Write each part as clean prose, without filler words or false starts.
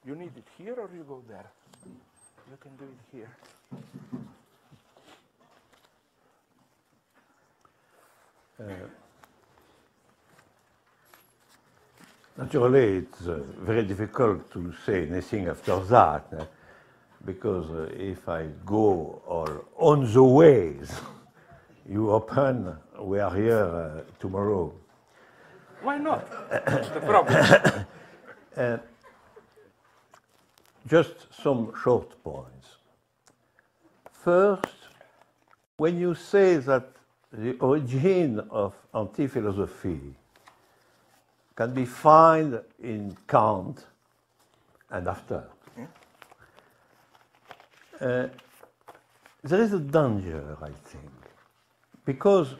You need it here or you go there? You can do it here. Naturally, it's very difficult to say anything after that, because if I go on the ways you open, we are here tomorrow. Why not? What's the problem? Just some short points. First, when you say that the origin of anti-philosophy can be found in Kant and after, there is a danger, I think, because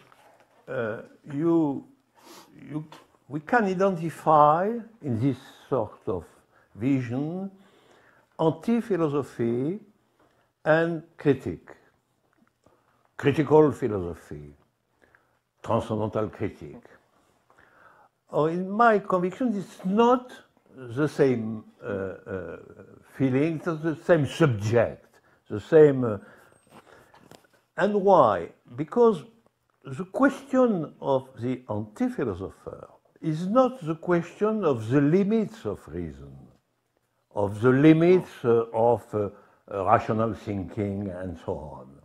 we can identify in this sort of vision anti-philosophy and critical philosophy, transcendental critique. Or in my conviction, it's not the same feeling, it's not the same subject, the same. And why? Because the question of the anti-philosopher is not the question of the limits of reason, of the limits of rational thinking and so on,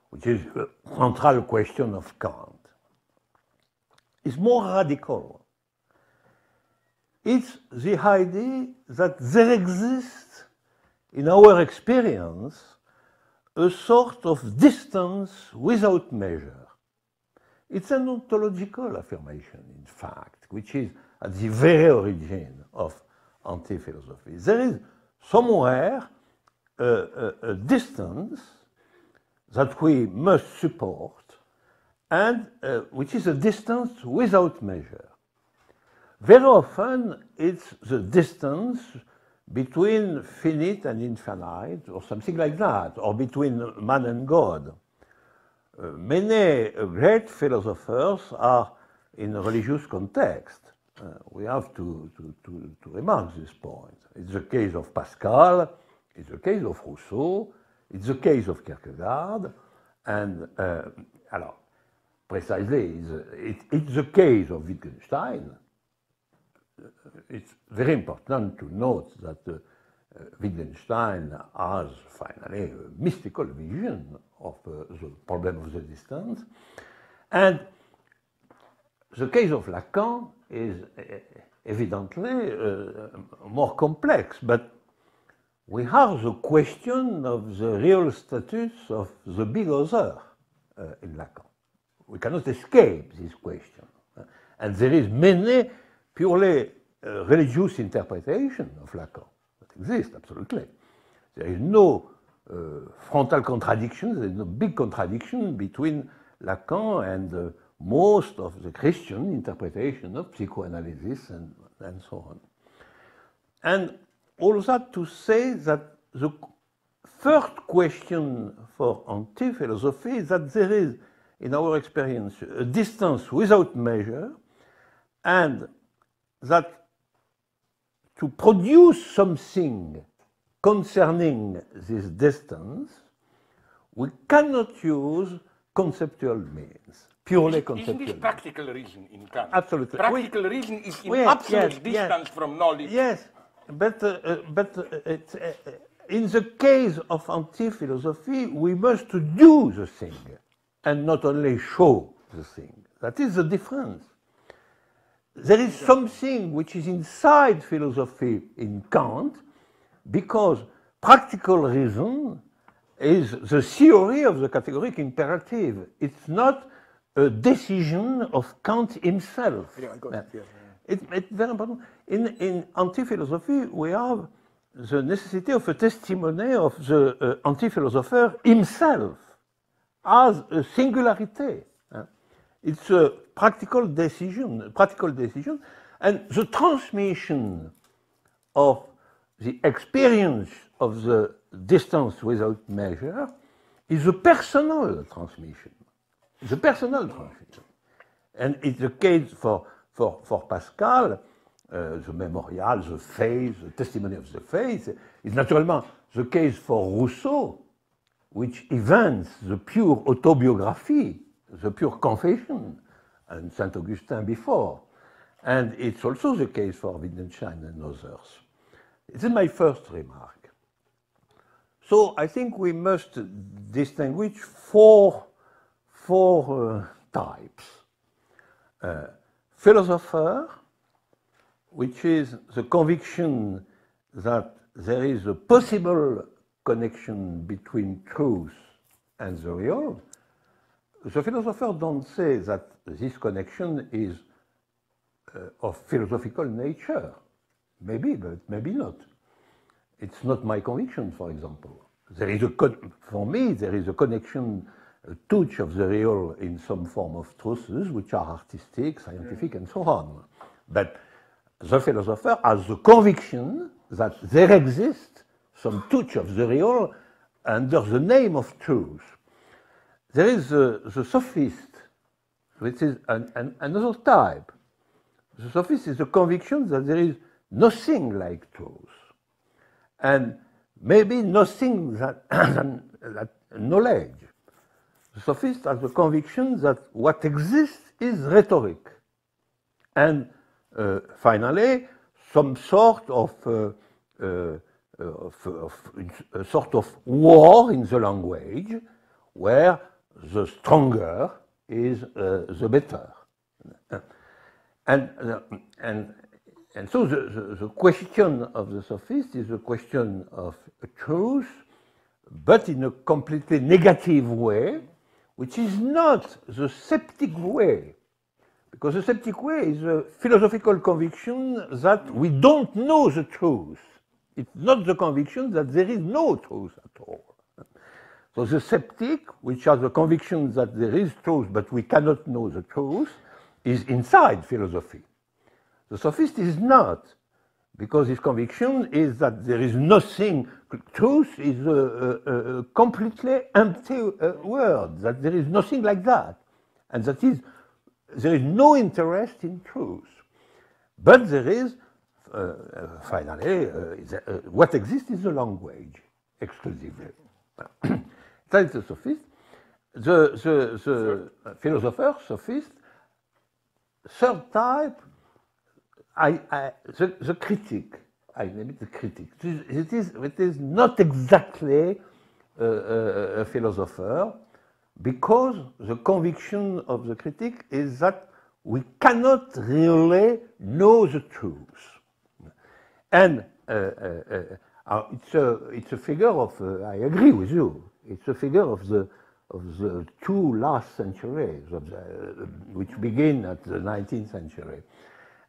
which is the central question of Kant. It's more radical. It's the idea that there exists, in our experience, a sort of distance without measure. It's an ontological affirmation, in fact, which is at the very origin of anti-philosophy. There is somewhere a distance that we must support, and which is a distance without measure. Very often, it's the distance between finite and infinite, or something like that, or between man and God. Many great philosophers are in a religious context. We have to remark this point. It's the case of Pascal, it's the case of Rousseau, it's the case of Kierkegaard, and alors, precisely, it's the case of Wittgenstein. It's very important to note that Wittgenstein has finally a mystical vision of the problem of the distance. And the case of Lacan is evidently more complex, but we have the question of the real status of the big other in Lacan. We cannot escape this question. And there is many purely religious interpretation of Lacan that exists, absolutely. There is no frontal contradiction, there is no big contradiction between Lacan and most of the Christian interpretation of psychoanalysis and so on. And all that to say that the first question for anti-philosophy is that there is, in our experience, a distance without measure, and that to produce something concerning this distance, we cannot use conceptual means, purely conceptual. Isn't this practical reason in Kant? Absolutely. Practical reason is in absolute distance from knowledge. Yes, but in the case of anti-philosophy, we must do the thing and not only show the thing. That is the difference. There is something which is inside philosophy in Kant, because practical reason is the theory of the categoric imperative. It's not a decision of Kant himself. Yeah, I got it. Yeah. It's very important. In anti-philosophy, we have the necessity of a testimony of the anti-philosopher himself as a singularity. It's a practical decision, and the transmission of the experience of the distance without measure is a personal transmission. It's a personal transmission. And it's the case for Pascal, the memorial, the faith, the testimony of the faith, is naturally the case for Rousseau, which invents the pure autobiography, the pure confession, and Saint Augustine before. And it's also the case for Wittgenstein and others. This is my first remark. So I think we must distinguish four types. Philosopher, which is the conviction that there is a possible connection between truth and the real. The philosophers don't say that this connection is of philosophical nature. Maybe, but maybe not. It's not my conviction, for example. There is for me, there is a connection, a touch of the real in some form of truths, which are artistic, scientific, and so on. But the philosopher has the conviction that there exists some touch of the real under the name of truth. There is the sophist, which is another type. The sophist is the conviction that there is nothing like truth, and maybe nothing that knowledge. The sophist has the conviction that what exists is rhetoric, and finally, some sort of a sort of war in the language, where the stronger is the better. And so the question of the sophist is a question of truth, but in a completely negative way, which is not the sceptic way. Because the sceptic way is a philosophical conviction that we don't know the truth. It's not the conviction that there is no truth at all. So the sceptic, which has the conviction that there is truth, but we cannot know the truth, is inside philosophy. The sophist is not, because his conviction is that there is nothing, truth is a completely empty word, that there is nothing like that, and that is, there is no interest in truth. But there is, finally, what exists is the language, exclusively. That is the sophist. The philosopher, sophist. Third type, the critic. I name it the critic. It is not exactly a philosopher, because the conviction of the critic is that we cannot really know the truth. And it's a figure of, I agree with you, it's a figure of the two last centuries, which begin at the 19th century,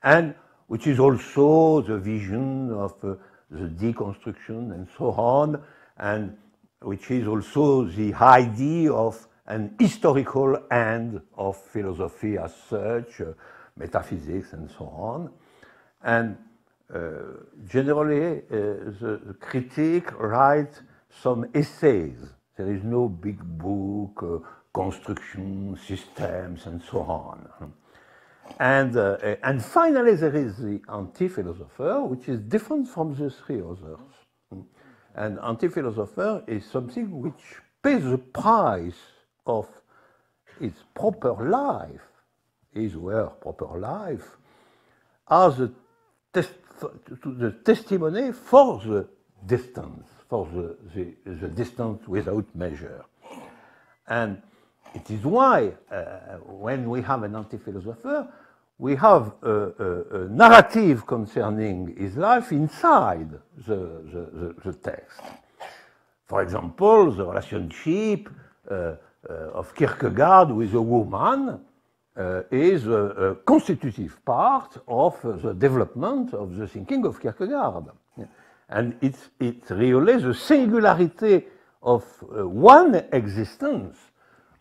and which is also the vision of the deconstruction and so on, and which is also the idea of an historical end of philosophy as such, metaphysics and so on. And generally, the critic writes some essays. There is no big book, construction, systems, and so on. And finally, there is the anti-philosopher, which is different from the three others. And anti-philosopher is something which pays the price of its proper life, his or her proper life, as the testimony for the distance, for the distance without measure. And it is why, when we have an anti-philosopher, we have a narrative concerning his life inside the text. For example, the relationship of Kierkegaard with a woman is a constitutive part of the development of the thinking of Kierkegaard. And it's really the singularity of one existence,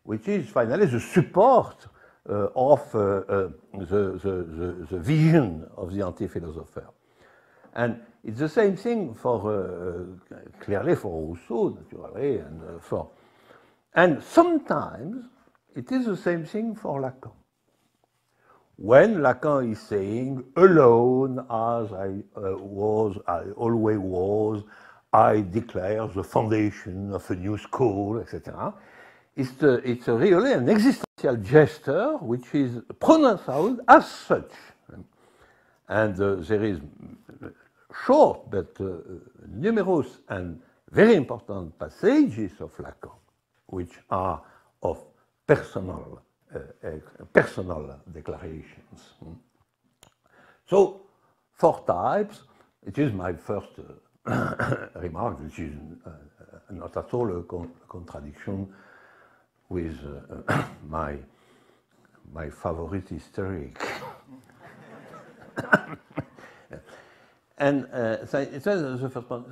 which is finally the support of the vision of the anti-philosopher. And it's the same thing for, clearly for Rousseau, naturally, and sometimes it is the same thing for Lacan. when Lacan is saying, alone as I always was, I declare the foundation of a new school, etc. It's really an existential gesture which is pronounced out as such. And there is short but numerous and very important passages of Lacan which are of personal declarations. So, 4 types. It is my first remark, which is not at all a contradiction with my favorite hysteric. And the first one.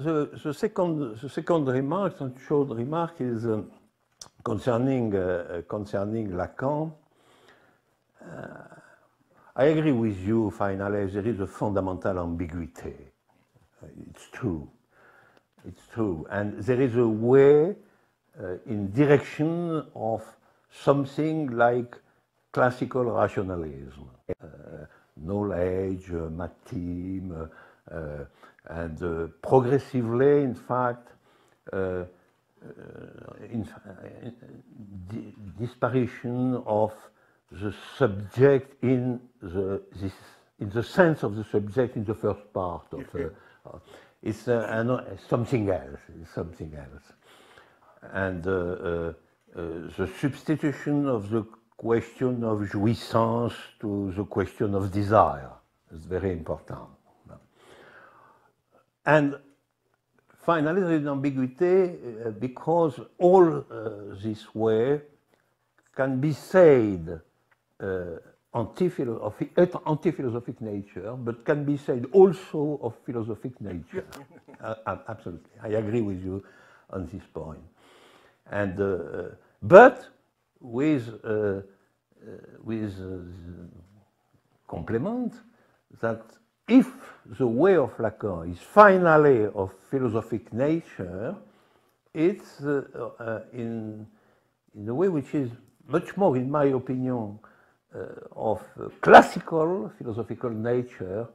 The second remark, the short remark, is concerning Lacan. I agree with you, finally, there is a fundamental ambiguity. It's true. It's true. And there is a way in direction of something like classical rationalism. Knowledge, matheme, and progressively, in fact, disparition of the subject in the sense of the subject in the first part of it's something else. It's something else, and the substitution of the question of jouissance to the question of desire is very important. And finally, there is an ambiguity because all this way can be said anti-philosophic nature, but can be said also of philosophic nature. Absolutely, I agree with you on this point. And but with complement that if the way of Lacan is finally of philosophic nature, it's in a way which is much more, in my opinion, of classical philosophical nature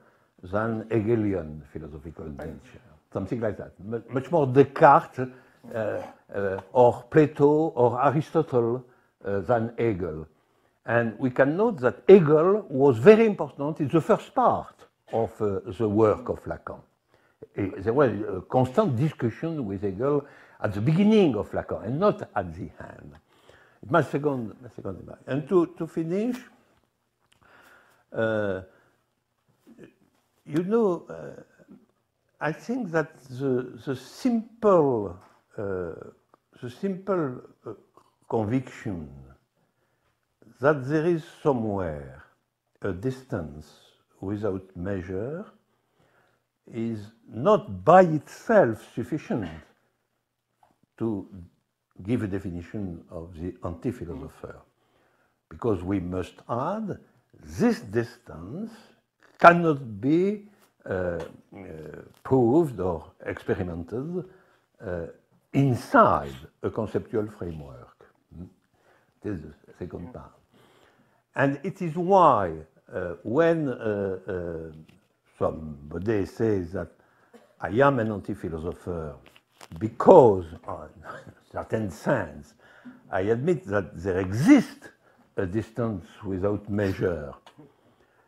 than Hegelian philosophical nature. Something like that. Much more Descartes or Plato or Aristotle than Hegel. And we can note that Hegel was very important in the first part of the work of Lacan. There was a constant discussion with Hegel at the beginning of Lacan and not at the end. My second remark. And to finish, you know, I think that the simple conviction that there is somewhere a distance without measure is not by itself sufficient to give a definition of the anti-philosopher, because we must add this distance cannot be proved or experimented inside a conceptual framework. This is the second part. And it is why when somebody says that I am an anti-philosopher because, in a certain sense, I admit that there exists a distance without measure,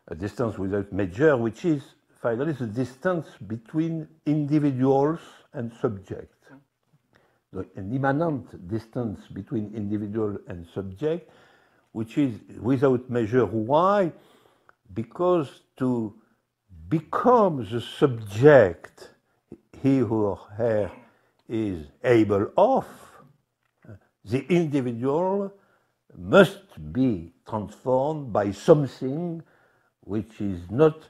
which is finally the distance between individuals and subjects. An immanent distance between individual and subject, which is without measure. Why? Because to become the subject he or her is able of, the individual must be transformed by something which is not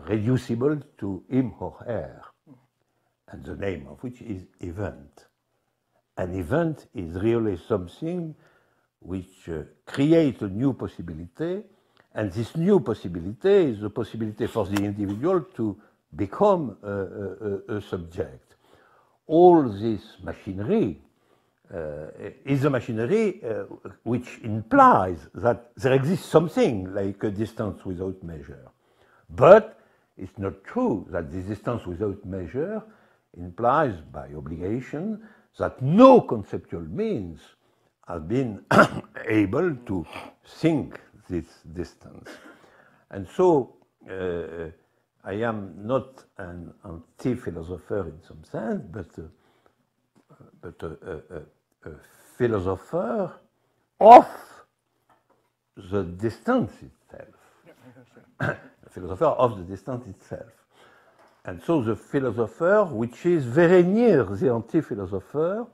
reducible to him or her, and the name of which is event. An event is really something which creates a new possibility, and this new possibility is the possibility for the individual to become a subject. All this machinery is a machinery which implies that there exists something like a distance without measure. But it's not true that this distance without measure implies by obligation that no conceptual means have been able to think this distance. And so I am not an anti-philosopher in some sense, but a philosopher of the distance itself. A philosopher of the distance itself. And so the philosopher which is very near the anti-philosopher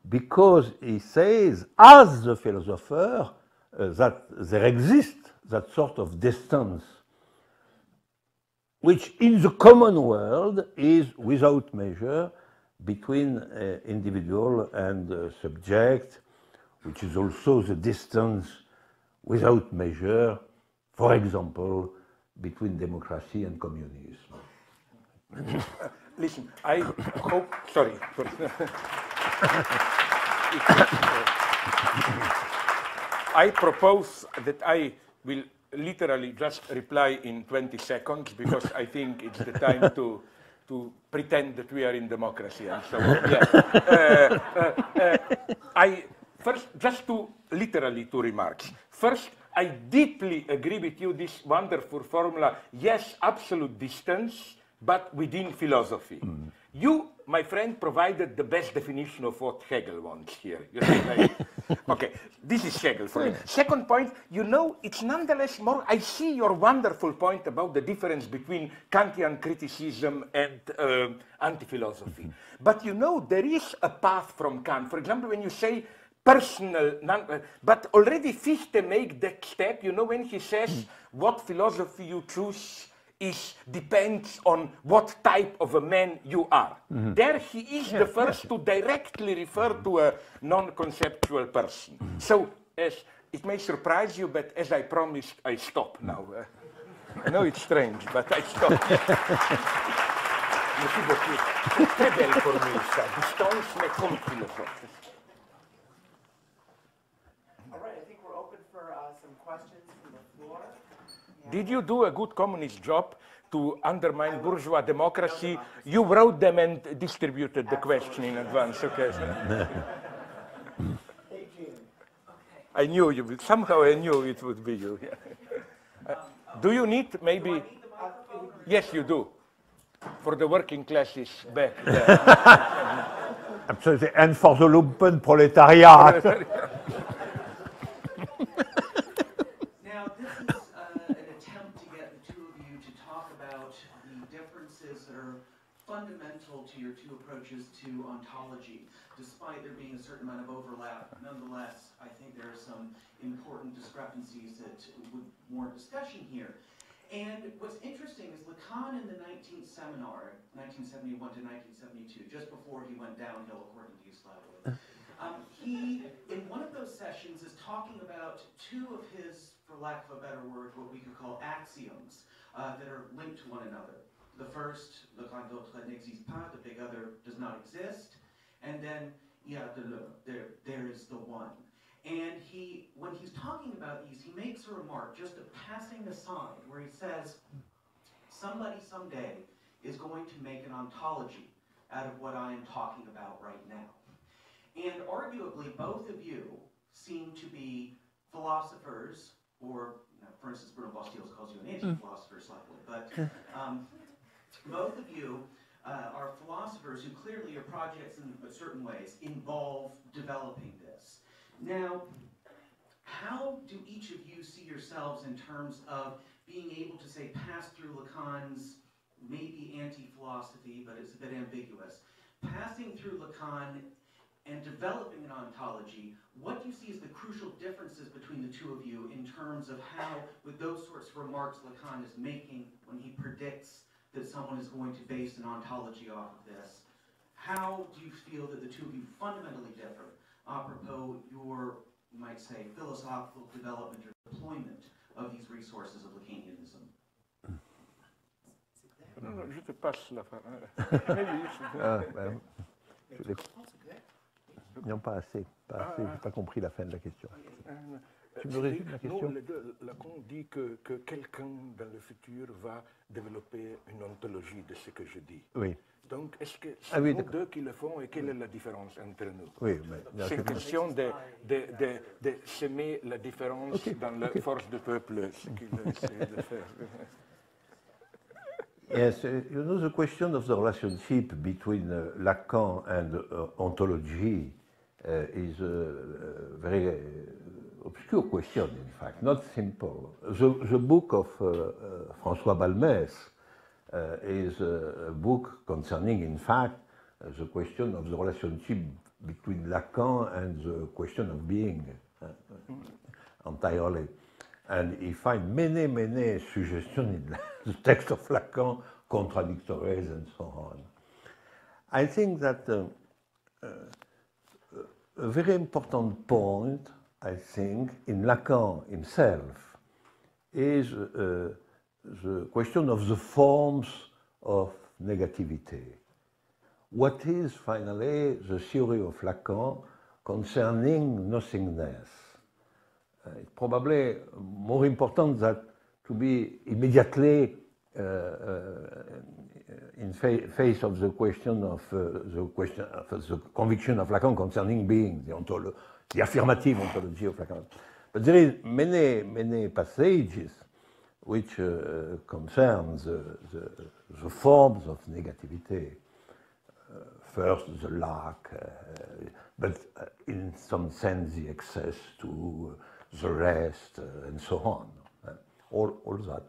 because he says, as the philosopher, that there exists that sort of distance which in the common world is without measure between individual and subject, which is also the distance without measure, for example, between democracy and communism. Listen, I hope, sorry. I propose that I will literally just reply in 20 seconds because I think it's the time to pretend that we are in democracy and so on. I first, just to literally two remarks. First, I deeply agree with you, this wonderful formula, yes, absolute distance, but within philosophy. You, my friend, provided the best definition of what Hegel wants here. You see, like, okay, this is Hegel for me. Second point, you know, it's nonetheless more, I see your wonderful point about the difference between Kantian criticism and anti-philosophy. But you know, there is a path from Kant. For example, when you say personal, but already Fichte make that step, you know, when he says what philosophy you choose depends on what type of a man you are. There he is the first to directly refer to a non-conceptual person. So, as it may surprise you, but as I promised, I stop now. I know it's strange, but I stop. C'est très belle formule, ça. Distance, mais comme philosophe. All right, I think we're open for some questions from the floor. Did you do a good communist job to undermine bourgeois democracy? You wrote them and distributed the question in advance. Okay. I knew you would. Somehow I knew it would be you. Do you need maybe? Yes, you do. For the working classes back there. Absolutely. And for the lumpen proletariat. Now, this is an attempt to get the two of you to talk about the differences that are fundamental to your two approaches to ontology. Despite there being a certain amount of overlap, nonetheless, I think there are some important discrepancies that would warrant discussion here. And what's interesting is Lacan in the 19th seminar, 1971 to 1972, just before he went downhill, according to you, Slavoj, he, in one of those sessions, is talking about two of his, for lack of a better word, what we could call axioms that are linked to one another. The first, le grand autre n'existe pas, the big other does not exist. And then, there is the one. And when he's talking about these, he makes a remark, just a passing aside, where he says, somebody someday is going to make an ontology out of what I am talking about right now. And arguably, both of you seem to be philosophers, or, for instance, Bruno Bostiels calls you an anti-philosopher slightly, but both of you are philosophers who clearly your projects in certain ways involve developing this. Now, how do each of you see yourselves in terms of being able to, say, pass through Lacan's maybe anti-philosophy, but it's a bit ambiguous, passing through Lacan and developing an ontology, what do you see as the crucial differences between the two of you in terms of how, with those sorts of remarks Lacan is making when he predicts that someone is going to base an ontology off of this, how do you feel that the two of you fundamentally differ? Apropos your, you might say, philosophical development or deployment of these resources of Lacanianism? No, je te passe la parole. Maybe you should. Non, pas assez. Pas assez. J'ai pas compris la fin de la question. Tu me résumes la question? Non, Lacan dit que quelqu'un dans le futur va développer une ontologie de ce que je dis. Oui. Donc, est-ce que c'est nous deux qui le font et quelle est la différence entre nous? Oui, mais c'est une question de semer la différence dans la force du peuple, ce qu'il essaie de faire. Yes, you know, the question of the relationship between Lacan and ontology is a very obscure question, in fact, not simple. The book of François Balmès is a book concerning, in fact, the question of the relationship between Lacan and the question of being entirely. And he finds many, many suggestions in the text of Lacan, contradictories and so on. I think that a very important point, I think, in Lacan himself is the question of the forms of negativity. What is finally the theory of Lacan concerning nothingness? It's probably more important that to be immediately in face of the question of the conviction of Lacan concerning being, the affirmative ontology of Lacan. But there is many passages which concern the forms of negativity. First, the lack, but in some sense, the excess to the rest, and so on. All that.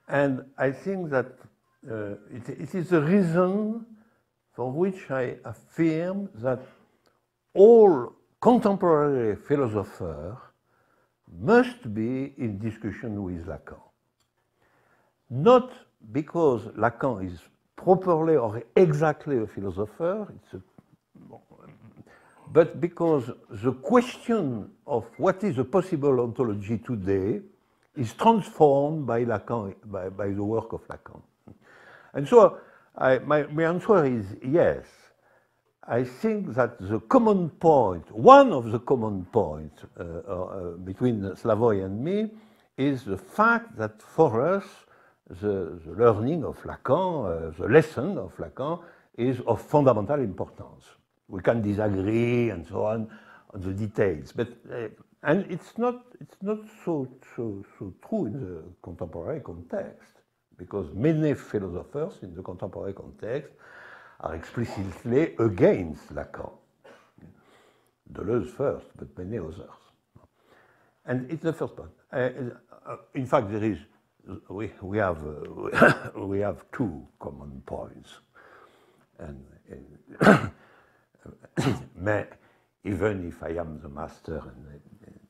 And I think that it is the reason for which I affirm that all contemporary philosophers must be in discussion with Lacan. Not because Lacan is properly or exactly a philosopher, but because the question of what is a possible ontology today is transformed by Lacan, by the work of Lacan. And so my answer is yes. I think that the common point, one of the common points between Slavoj and me is the fact that for us, the learning of Lacan, the lesson of Lacan, is of fundamental importance. We can disagree and so on the details, but and it's not so true in the contemporary context, because many philosophers in the contemporary context are explicitly against Lacan. Deleuze first, but many others. And it's the first point. In fact, there is we have two common points, and even if I am the master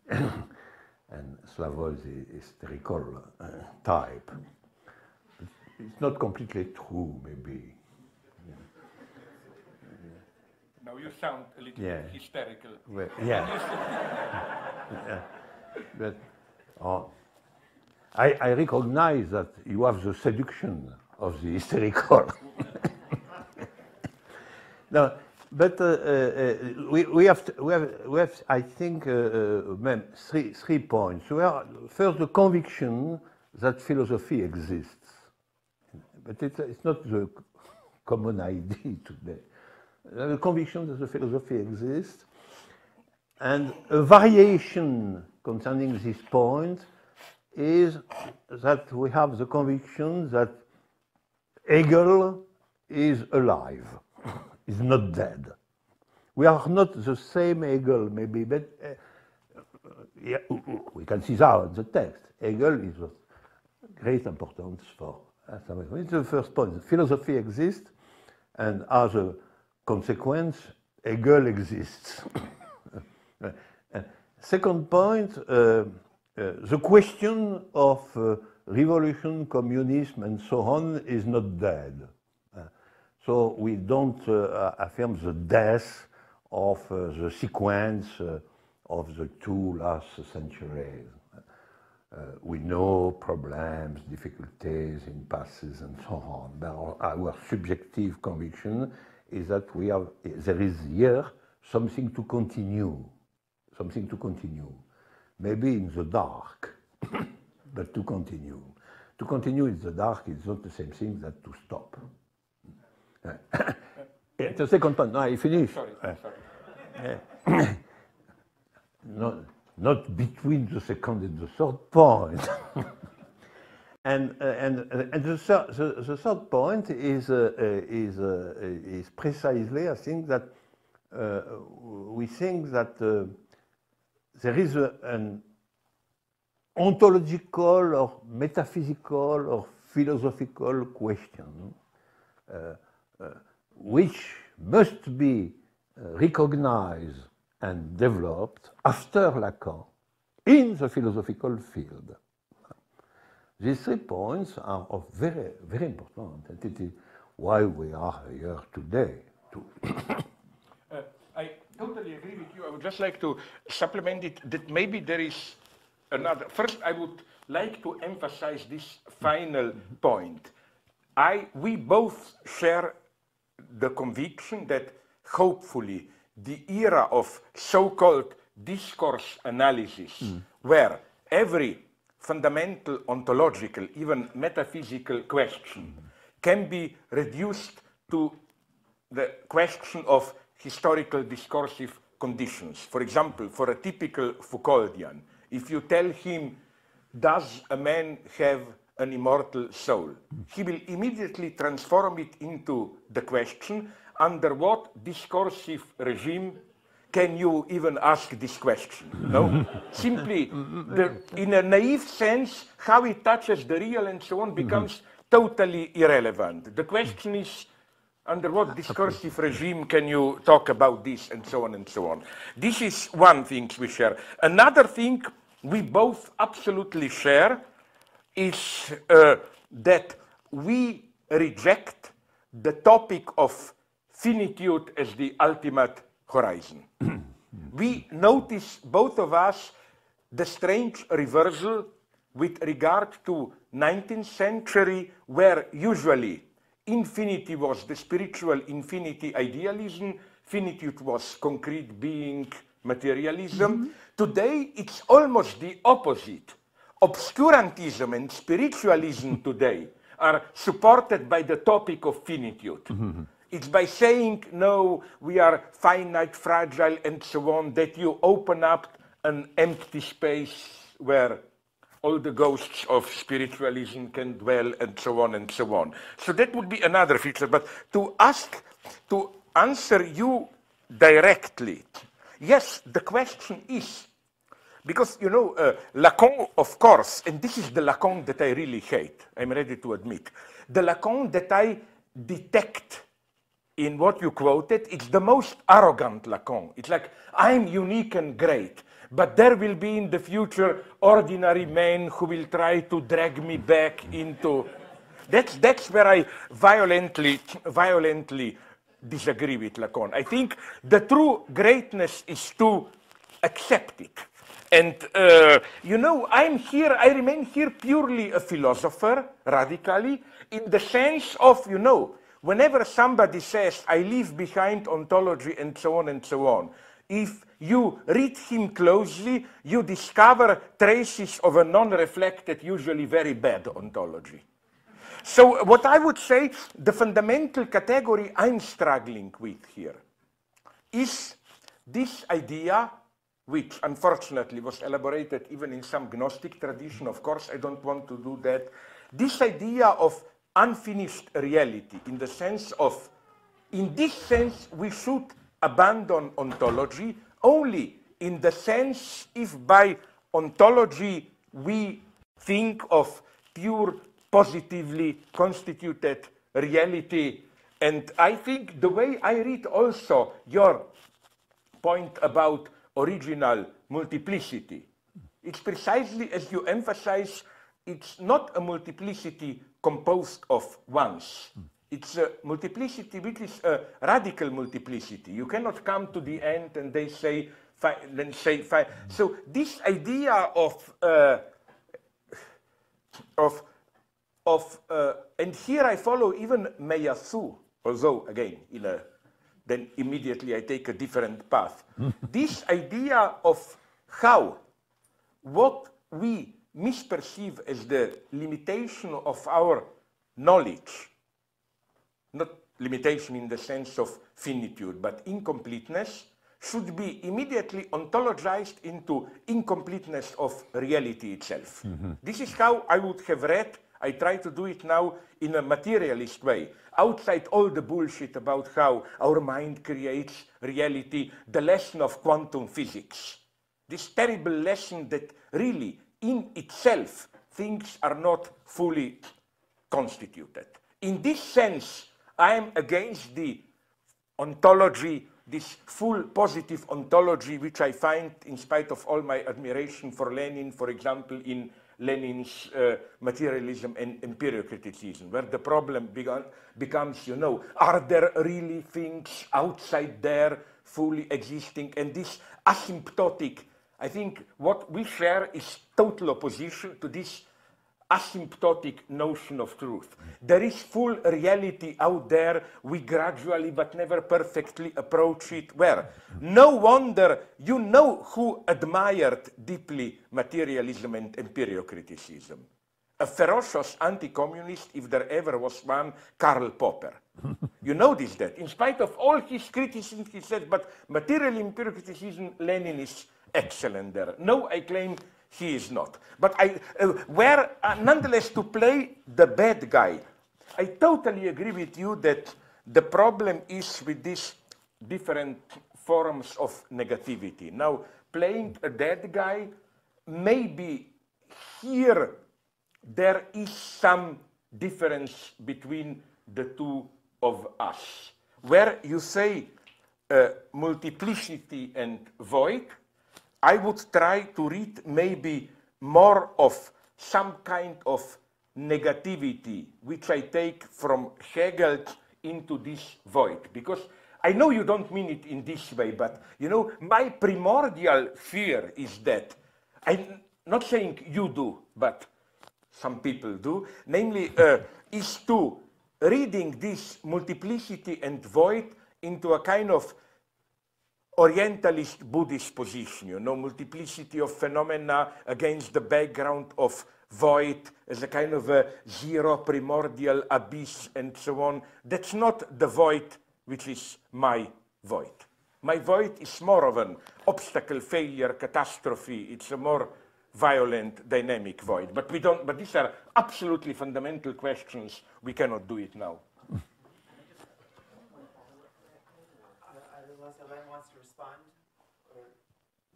and Slavoj the hysterical type, it's not completely true, maybe. Now you sound a little bit hysterical. Well, yeah. But I recognize that you have the seduction of the hysterical. No, but we have I think three points. First, the conviction that philosophy exists, but it's not the common idea today. The conviction that the philosophy exists, and a variation concerning this point is that we have the conviction that Hegel is alive, is not dead. We are not the same Hegel, maybe, but yeah, we can see that in the text. Hegel is of great importance for us. It's the first point. Philosophy exists, and as a consequence, Hegel exists. Second point, the question of revolution, communism, and so on is not dead. So we don't affirm the death of the sequence of the two last centuries. We know problems, difficulties, impasses, and so on. But our subjective conviction is that there is here something to continue, maybe in the dark, but to continue. To continue in the dark is not the same thing that to stop. The second point, no, I finish. Sorry. Not between the second and the third point. and the third point is precisely, I think, that we think that there is an ontological or metaphysical or philosophical question which must be recognized and developed after Lacan in the philosophical field. These 3 points are of very, very important, and it is why we are here today. I totally agree with you. I would just like to supplement it that maybe there is another. First, I would like to emphasize this final point. We both share the conviction that hopefully the era of so-called discourse analysis, where every fundamental ontological, even metaphysical question can be reduced to the question of historical discursive conditions. For example, for a typical Foucauldian, if you tell him, does a man have an immortal soul? He will immediately transform it into the question, under what discursive regime can you even ask this question? No? Simply, in a naive sense, how it touches the real and so on becomes totally irrelevant. The question is, under what discursive regime can you talk about this, and so on and so on. This is one thing we share. Another thing we both absolutely share is that we reject the topic of finitude as the ultimate horizon. We notice, both of us, the strange reversal with regard to 19th century, where usually infinity was the spiritual infinity idealism, finitude was concrete being materialism. Today, it's almost the opposite. Obscurantism and spiritualism today are supported by the topic of finitude. It's by saying, no, we are finite, fragile, and so on, that you open up an empty space where all the ghosts of spiritualism can dwell, and so on and so on. So that would be another feature. But to answer you directly, yes, the question is, because, you know, Lacan, of course, and this is the Lacan that I really hate, I'm ready to admit. The Lacan that I detect in what you quoted, it's the most arrogant Lacan. It's like, I'm unique and great, but there will be in the future ordinary men who will try to drag me back into... That's where I violently disagree with Lacan. I think the true greatness is to accept it. And, you know, I remain here purely a philosopher, radically, in the sense of, you know, whenever somebody says, I leave behind ontology and so on, if you read him closely, you discover traces of a non-reflected, usually very bad ontology. So what I would say, the fundamental category I'm struggling with here is this idea, which unfortunately was elaborated even in some Gnostic tradition. Of course, I don't want to do that. This idea of unfinished reality, in the sense of, in this sense, we should abandon ontology only in the sense if by ontology we think of pure positively constituted reality. And I think the way I read also your point about original multiplicity, it's precisely as you emphasize, it's not a multiplicity composed of ones. It's a multiplicity which is a radical multiplicity. You cannot come to the end and they say, then say five. So this idea of and here I follow even Meillassoux, although again in a then immediately I take a different path. This idea of how what we misperceive as the limitation of our knowledge, not limitation in the sense of finitude, but incompleteness, should be immediately ontologized into incompleteness of reality itself. This is how I would have read. I try to do it now in a materialist way, outside all the bullshit about how our mind creates reality, the lesson of quantum physics. This terrible lesson that really, in itself, things are not fully constituted. In this sense, I am against the ontology, this full positive ontology, which I find, in spite of all my admiration for Lenin, for example, in Lenin's materialism and empirical-criticism, where the problem becomes, you know, are there really things outside there fully existing? And this asymptotic, I think what we share is total opposition to this asymptotic notion of truth. There is full reality out there. We gradually but never perfectly approach it. Where? No wonder you know who admired deeply materialism and empiriocriticism. A ferocious anti-communist, if there ever was one, Karl Popper. You notice that. In spite of all his criticism, he said, but material empiriocriticism, Lenin is excellent there. No, I claim he is not. But nonetheless, to play the bad guy, I totally agree with you that the problem is with these different forms of negativity. Now, playing a bad guy, maybe here there is some difference between the two of us. Where you say multiplicity and void, I would try to read maybe more of some kind of negativity, which I take from Hegel into this void. Because I know you don't mean it in this way, but you know, my primordial fear is that, I'm not saying you do, but some people do, namely is to reading this multiplicity and void into a kind of Orientalist Buddhist position, you know, multiplicity of phenomena against the background of void as a kind of a zero primordial abyss and so on. That's not the void which is my void. My void is more of an obstacle, failure, catastrophe. It's a more violent, dynamic void. But we don't. But these are absolutely fundamental questions. We cannot do it now. Unless Alain wants to respond?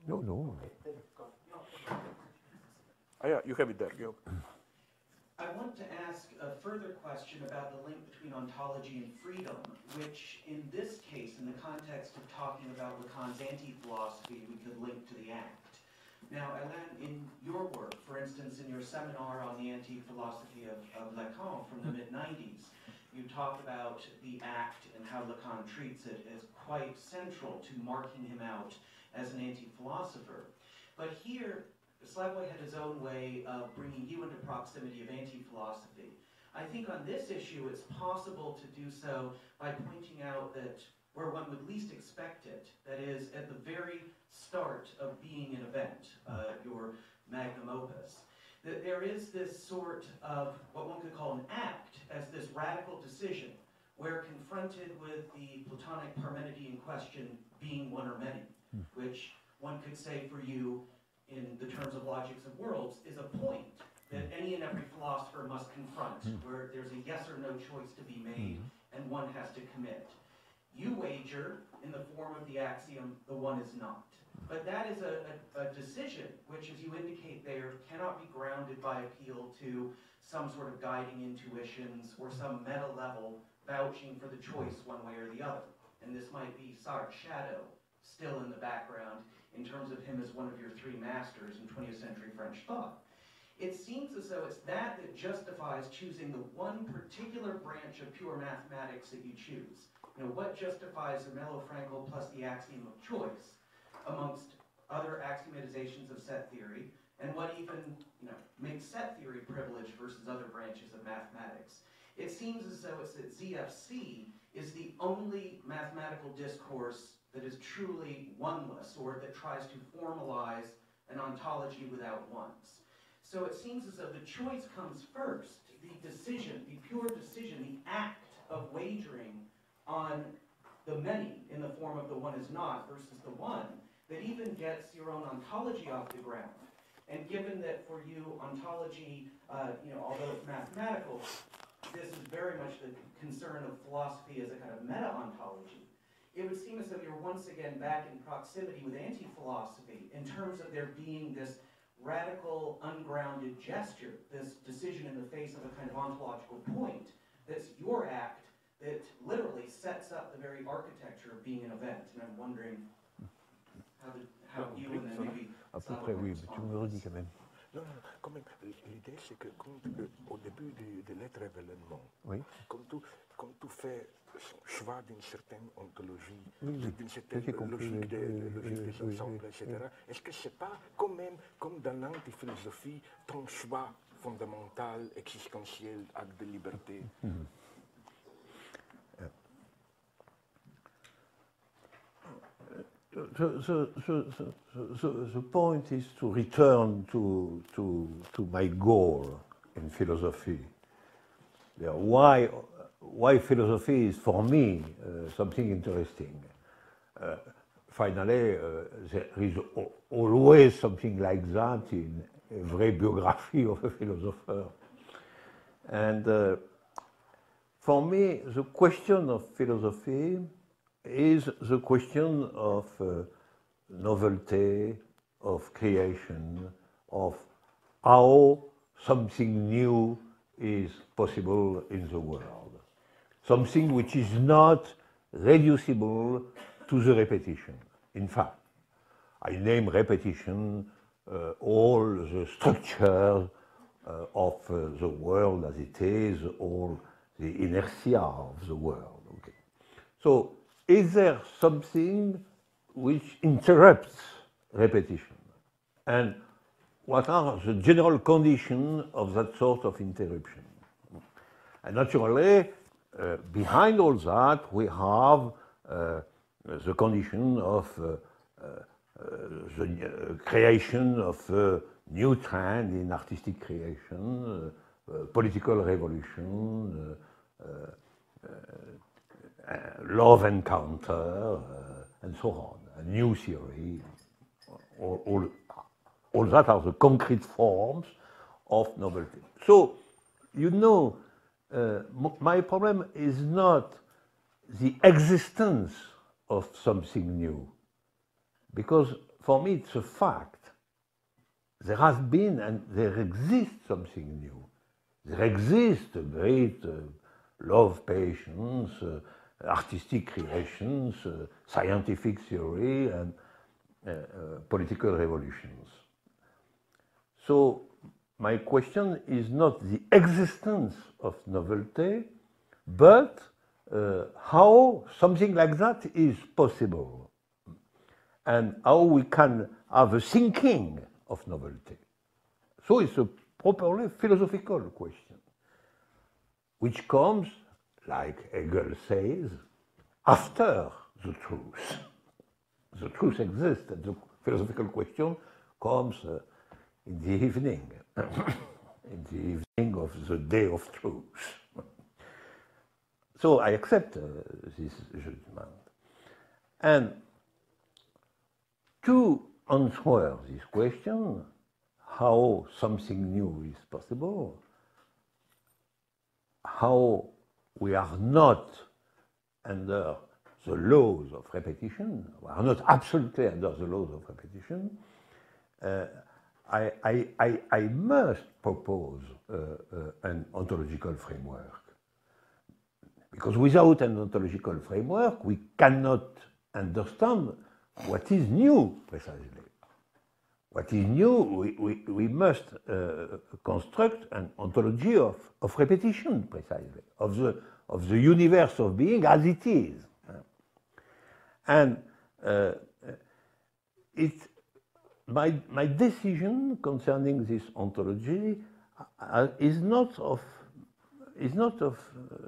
No. Oh, yeah, you have it there. Go. I want to ask a further question about the link between ontology and freedom, which in this case, in the context of talking about Lacan's anti-philosophy, we could link to the act. Now, Alain, in your work, for instance, in your seminar on the anti-philosophy of Lacan from the mid-90s, you talked about the act and how Lacan treats it as quite central to marking him out as an anti-philosopher. But here, Slavoj had his own way of bringing you into proximity of anti-philosophy. I think on this issue, it's possible to do so by pointing out that where one would least expect it, that is, at the very start of being an event, your magnum opus, that there is this sort of what one could call an act as this radical decision, where confronted with the Platonic Parmenidean question, being one or many, which one could say for you, in the terms of logics of worlds, is a point that any and every philosopher must confront, where there's a yes or no choice to be made, and one has to commit. You wager, in the form of the axiom, the one is not. But that is a decision which, as you indicate there, cannot be grounded by appeal to some sort of guiding intuitions or some meta level vouching for the choice one way or the other. And this might be Sartre's shadow still in the background in terms of him as one of your three masters in 20th century French thought. It seems as though it's that justifies choosing the one particular branch of pure mathematics that you choose. You know, what justifies the Mello-Frankel plus the axiom of choice amongst other axiomatizations of set theory, and what even, you know, makes set theory privileged versus other branches of mathematics. It seems as though it's that ZFC is the only mathematical discourse that is truly oneless, or that tries to formalize an ontology without ones. So it seems as though the choice comes first, the decision, the pure decision, the act of wagering on the many in the form of the one is not versus the one, that even gets your own ontology off the ground. And given that for you, ontology, although it's mathematical, this is very much the concern of philosophy as a kind of meta-ontology. It would seem as though you're once again back in proximity with anti-philosophy in terms of there being this radical, ungrounded gesture, this decision in the face of a kind of ontological point, that's your act that literally sets up the very architecture of being an event. And I'm wondering how you and then maybe À peu près, oui, mais tu me le redis quand même. Non, non, quand même, l'idée c'est que au début de l'être événement, Oui. comme tu fais choix d'une certaine ontologie, Oui, d'une certaine compris, logique des oui, ensembles, etc., est-ce que c'est pas quand même, comme dans l'anti-philosophie, ton choix fondamental, existentiel, acte de liberté? The point is to return to my goal in philosophy. Why philosophy is for me something interesting. Finally, there is always something like that in every biography of a philosopher. And for me, the question of philosophy is the question of novelty, of creation, of how something new is possible in the world. Something which is not reducible to the repetition. In fact, I name repetition all the structures of the world as it is, all the inertia of the world. Okay. So, is there something which interrupts repetition? And what are the general conditions of that sort of interruption? And naturally, behind all that, we have the condition of the creation of a new trend in artistic creation, political revolution, love encounter, and so on, a new theory. All that are the concrete forms of novelty. So, my problem is not the existence of something new, because for me it's a fact. There has been and there exists something new. There exists a great love, patience, artistic creations, scientific theory, and political revolutions. So my question is not the existence of novelty, but how something like that is possible, and how we can have a thinking of novelty. So it's a properly philosophical question, which comes, like Hegel says, after the truth. The truth exists, and the philosophical question comes in the evening, in the evening of the day of truth. So I accept this judgment. And to answer this question, how something new is possible, how we are not under the laws of repetition, we are not absolutely under the laws of repetition, I must propose an ontological framework. Because without an ontological framework, we cannot understand what is new, precisely. What is new, we must construct an ontology of repetition, precisely, of the universe of being as it is. And my decision concerning this ontology is not of is not of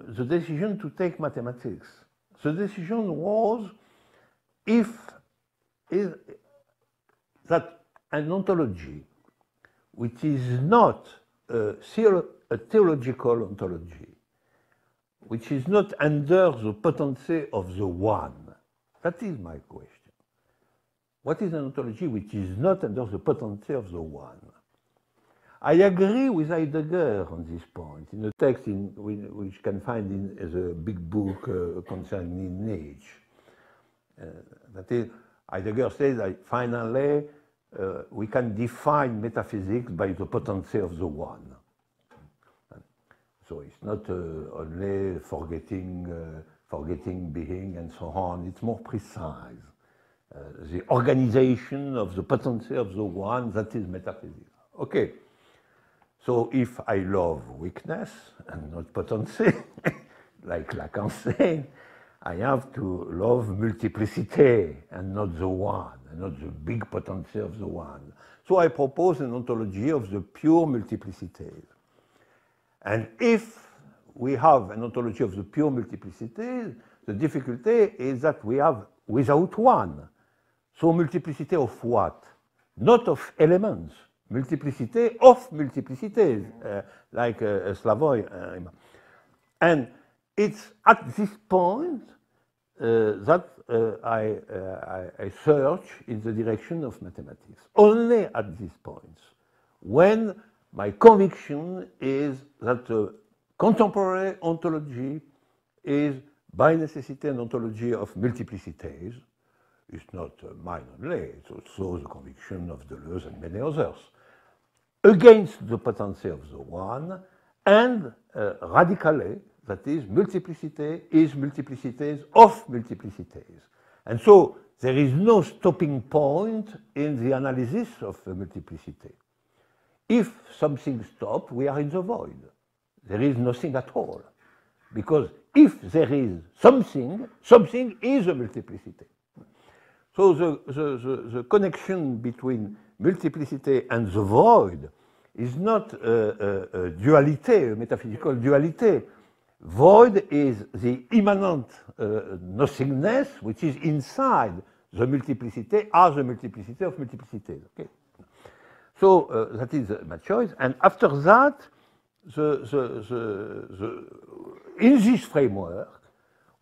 the decision to take mathematics. The decision was that an ontology which is not a theological ontology, which is not under the potency of the one. That is my question. What is an ontology which is not under the potency of the one? I agree with Heidegger on this point, in a text which you can find in the big book concerning Nietzsche. That is, Heidegger says that finally we can define metaphysics by the potency of the one. So it's not only forgetting being and so on, it's more precise. The organization of the potency of the one, that is metaphysics. Okay. So if I love weakness and not potency, like Lacan said, I have to love multiplicity and not the one, and not the big potency of the one. So I propose an ontology of the pure multiplicities. And if we have an ontology of the pure multiplicities, the difficulty is that we have without one. So multiplicity of what? Not of elements. Multiplicity of multiplicities, like Slavoj. And it's at this point that I search in the direction of mathematics. Only at these points, when my conviction is that contemporary ontology is by necessity an ontology of multiplicities. It's not mine only, it's also the conviction of Deleuze and many others, against the potency of the one, and radically, that is, multiplicity is multiplicities of multiplicities. And so there is no stopping point in the analysis of multiplicity. If something stops, we are in the void. There is nothing at all. Because if there is something, something is a multiplicity. So the connection between multiplicity and the void is not a duality, a metaphysical duality. Void is the immanent nothingness which is inside the multiplicity as the multiplicity of multiplicities. Okay. So that is my choice. And after that, in this framework,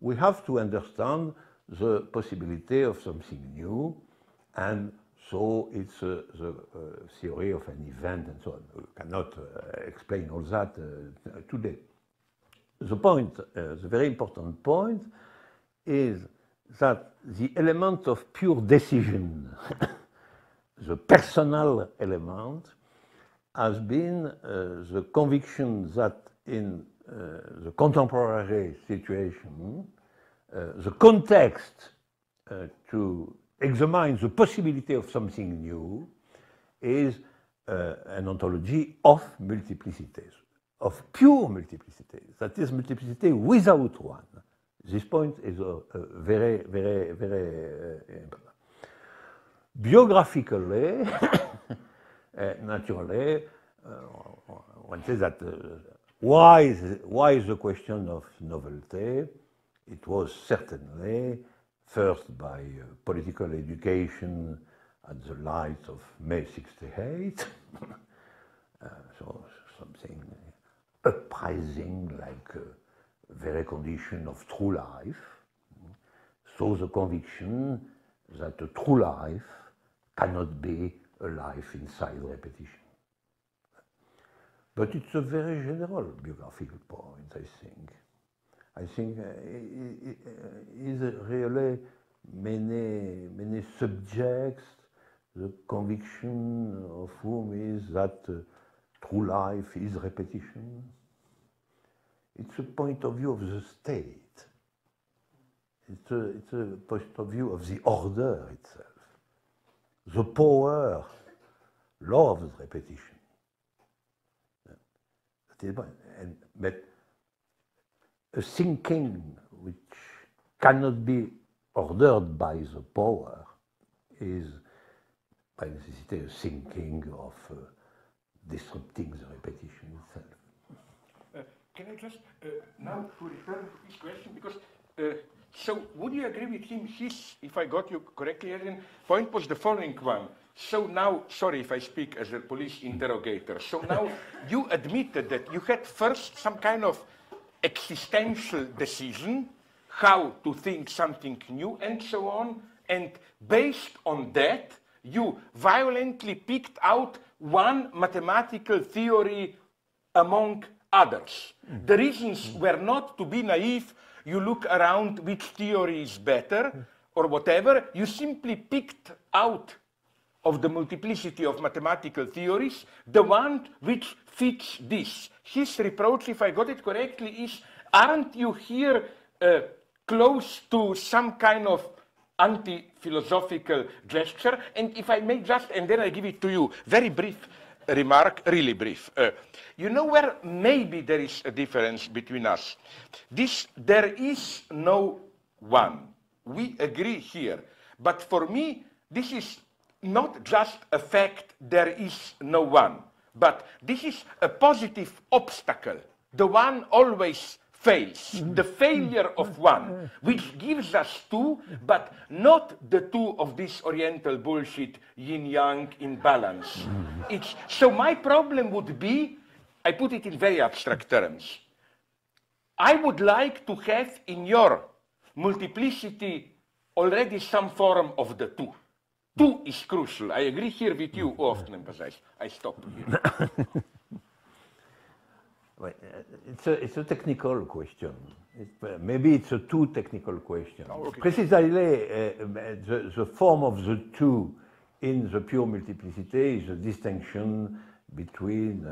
we have to understand the possibility of something new, and so it's the theory of an event and so on. We cannot explain all that today. The point, the very important point, is that the element of pure decision, the personal element, has been the conviction that in the contemporary situation, the context to examine the possibility of something new is an ontology of multiplicities, of pure multiplicities, that is, multiplicity without one. This point is very, very, very important. Biographically, naturally, one says that why is the question of novelty? It was certainly first by political education at the light of May '68, so something uprising like a very condition of true life. So the conviction that a true life cannot be a life inside repetition. But it's a very general biographical point, I think. I think it is really many subjects, the conviction of whom is that true life is repetition. It's a point of view of the state. It's a point of view of the order itself. The power loves repetition. But a thinking which cannot be ordered by the power is, by necessity, a thinking of disrupting the repetition itself. can I just now to return to this question, because so would you agree with him? His, if I got you correctly, Alain, point was the following one. So now, sorry if I speak as a police interrogator. So now you admitted that you had first some kind of existential decision how to think something new and so on, and based on that, you violently picked out one mathematical theory among others. The reasons were not to be naive, you look around which theory is better or whatever, you simply picked out of the multiplicity of mathematical theories the one which fits this. His reproach, if I got it correctly, is, aren't you here close to some kind of anti-philosophical gesture? And if I may just, and then I give it to you, very brief remark, really brief. You know where maybe there is a difference between us? There is no one. We agree here. But for me, this is not just a fact there is no one, but this is a positive obstacle. The one always fails, the failure of one, which gives us two, but not the two of this Oriental bullshit, yin-yang in balance. So my problem would be, I put it in very abstract terms, I would like to have in your multiplicity already some form of the two. Two is crucial. I agree here with you often, but I stop here. Well, it's a technical question. Maybe it's a too technical question. Oh, okay. Precisely, the form of the two in the pure multiplicity is a distinction between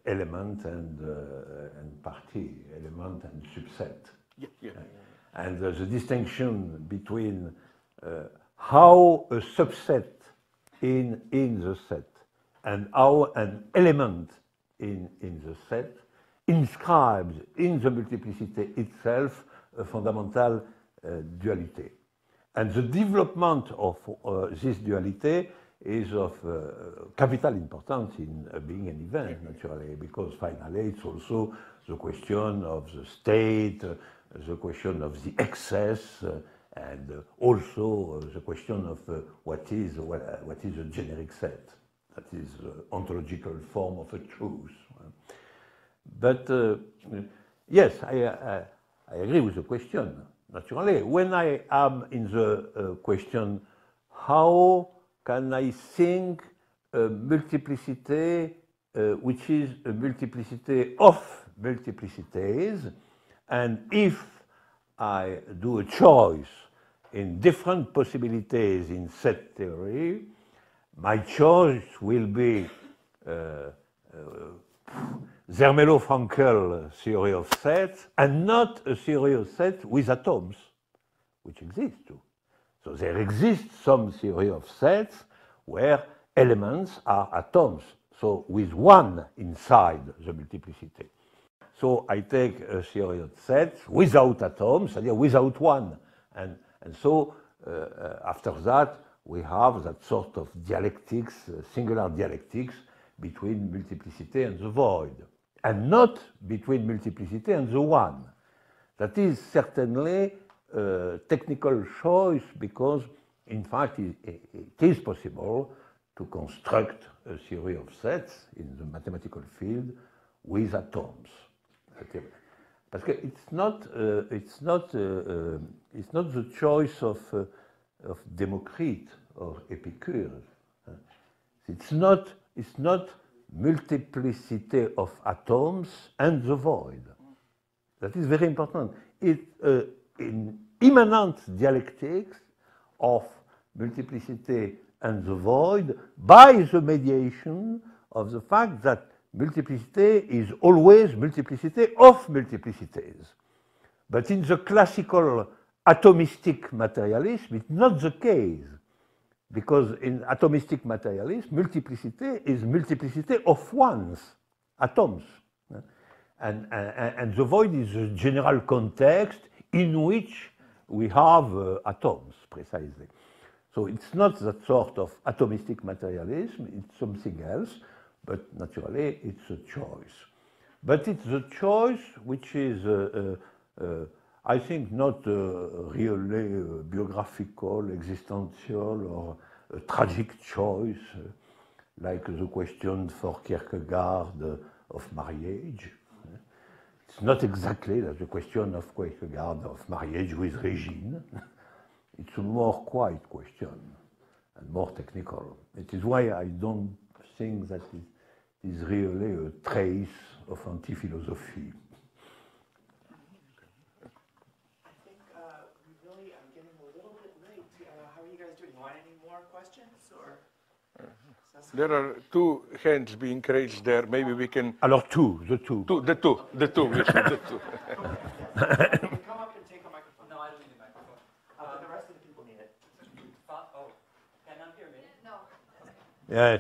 element and party, element and subset. Yeah. And the distinction between how a subset in the set and how an element in the set inscribes in the multiplicity itself a fundamental duality. And the development of this duality is of capital importance in being an event, naturally, because finally it's also the question of the state, the question of the excess, and also the question of what is a generic set. That is the ontological form of a truth. But yes, I agree with the question, naturally. When I am in the question, how can I think a multiplicity which is a multiplicity of multiplicities, and if I do a choice in different possibilities in set theory, my choice will be Zermelo-Fraenkel theory of sets, and not a theory of sets with atoms, which exists too. So there exists some theory of sets where elements are atoms, so with one inside the multiplicity. So I take a theory of sets without atoms, c'est-à-dire without one. And so after that, we have that sort of dialectics, singular dialectics, between multiplicity and the void, and not between multiplicity and the one. That is certainly a technical choice, because in fact it is possible to construct a theory of sets in the mathematical field with atoms. Parce que it's not the choice of Democrite or Epicure. It's not multiplicity of atoms and the void. That is very important. It's in immanent dialectics of multiplicity and the void by the mediation of the fact that multiplicity is always multiplicity of multiplicities. But in the classical atomistic materialism, it's not the case. Because in atomistic materialism, multiplicity is multiplicity of ones, atoms. And the void is a general context in which we have atoms, precisely. So it's not that sort of atomistic materialism, it's something else, but naturally it's a choice. But it's the choice which is, I think, not really biographical, existential, or a tragic choice, like the question for Kierkegaard of marriage. It's not exactly like the question of Kierkegaard of marriage with Regine. It's a more quiet question and more technical. It is why I don't think that it is really a trace of anti-philosophy. I think we really are getting a little bit late. How are you guys doing? Want any more questions? Or there are two hands being raised there. Maybe we can. Alors the two. The two. Come up and take a microphone. No, I don't need a microphone. But the rest of the people need it. Oh, cannot hear me? No. Yeah.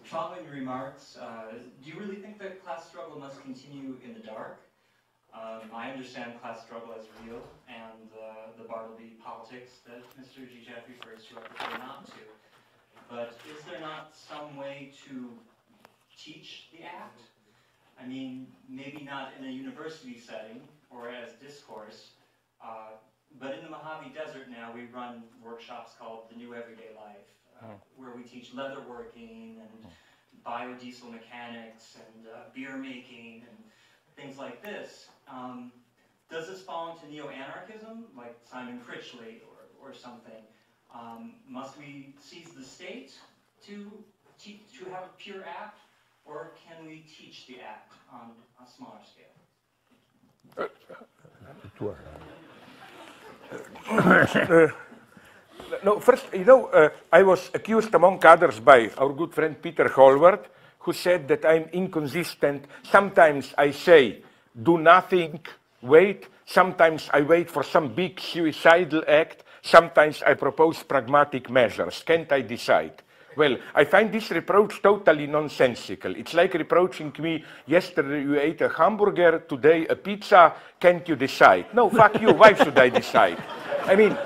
Following your remarks, do you really think that class struggle must continue in the dark? I understand class struggle as real, and the Bartleby politics that Mr. Žižek refers to, I prefer not to. But is there not some way to teach the act? I mean, maybe not in a university setting or as discourse, but in the Mojave Desert now we run workshops called The New Everyday Life, where we teach leatherworking and biodiesel mechanics and beer making and things like this. Does this fall into neo-anarchism, like Simon Critchley or something? Must we seize the state to have a pure act, or can we teach the act on a smaller scale? No, first, I was accused, among others, by our good friend Peter Holward, who said that I'm inconsistent. Sometimes I say, do nothing, wait. Sometimes I wait for some big suicidal act. Sometimes I propose pragmatic measures. Can't I decide? Well, I find this reproach totally nonsensical. It's like reproaching me, yesterday you ate a hamburger, today a pizza, can't you decide? No, fuck you, why should I decide? I mean,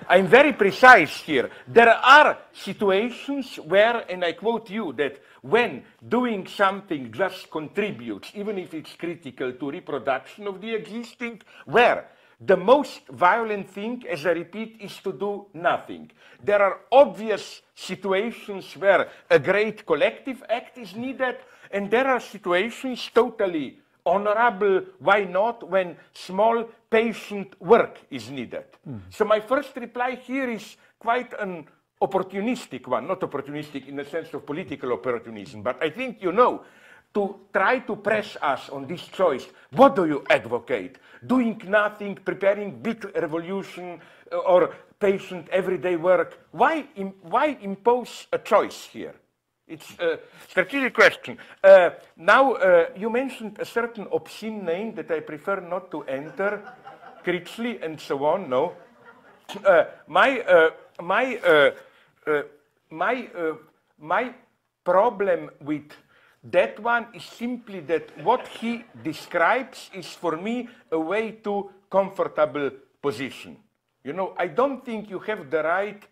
I'm very precise here, there are situations where, and I quote you, that when doing something just contributes, even if it's critical to reproduction of the existing, where the most violent thing, as I repeat, is to do nothing. There are obvious situations where a great collective act is needed, and there are situations totally honorable, why not, when small patient work is needed. So my first reply here is quite an opportunistic one, not opportunistic in the sense of political opportunism, but I think, to try to press us on this choice. What do you advocate? Doing nothing, preparing big revolution, or patient everyday work? Why impose a choice here? It's a strategic question. Now, you mentioned a certain obscene name that I prefer not to enter, Critchley and so on. No, my problem with that one is simply that what he describes is for me a way too comfortable position. I don't think you have the right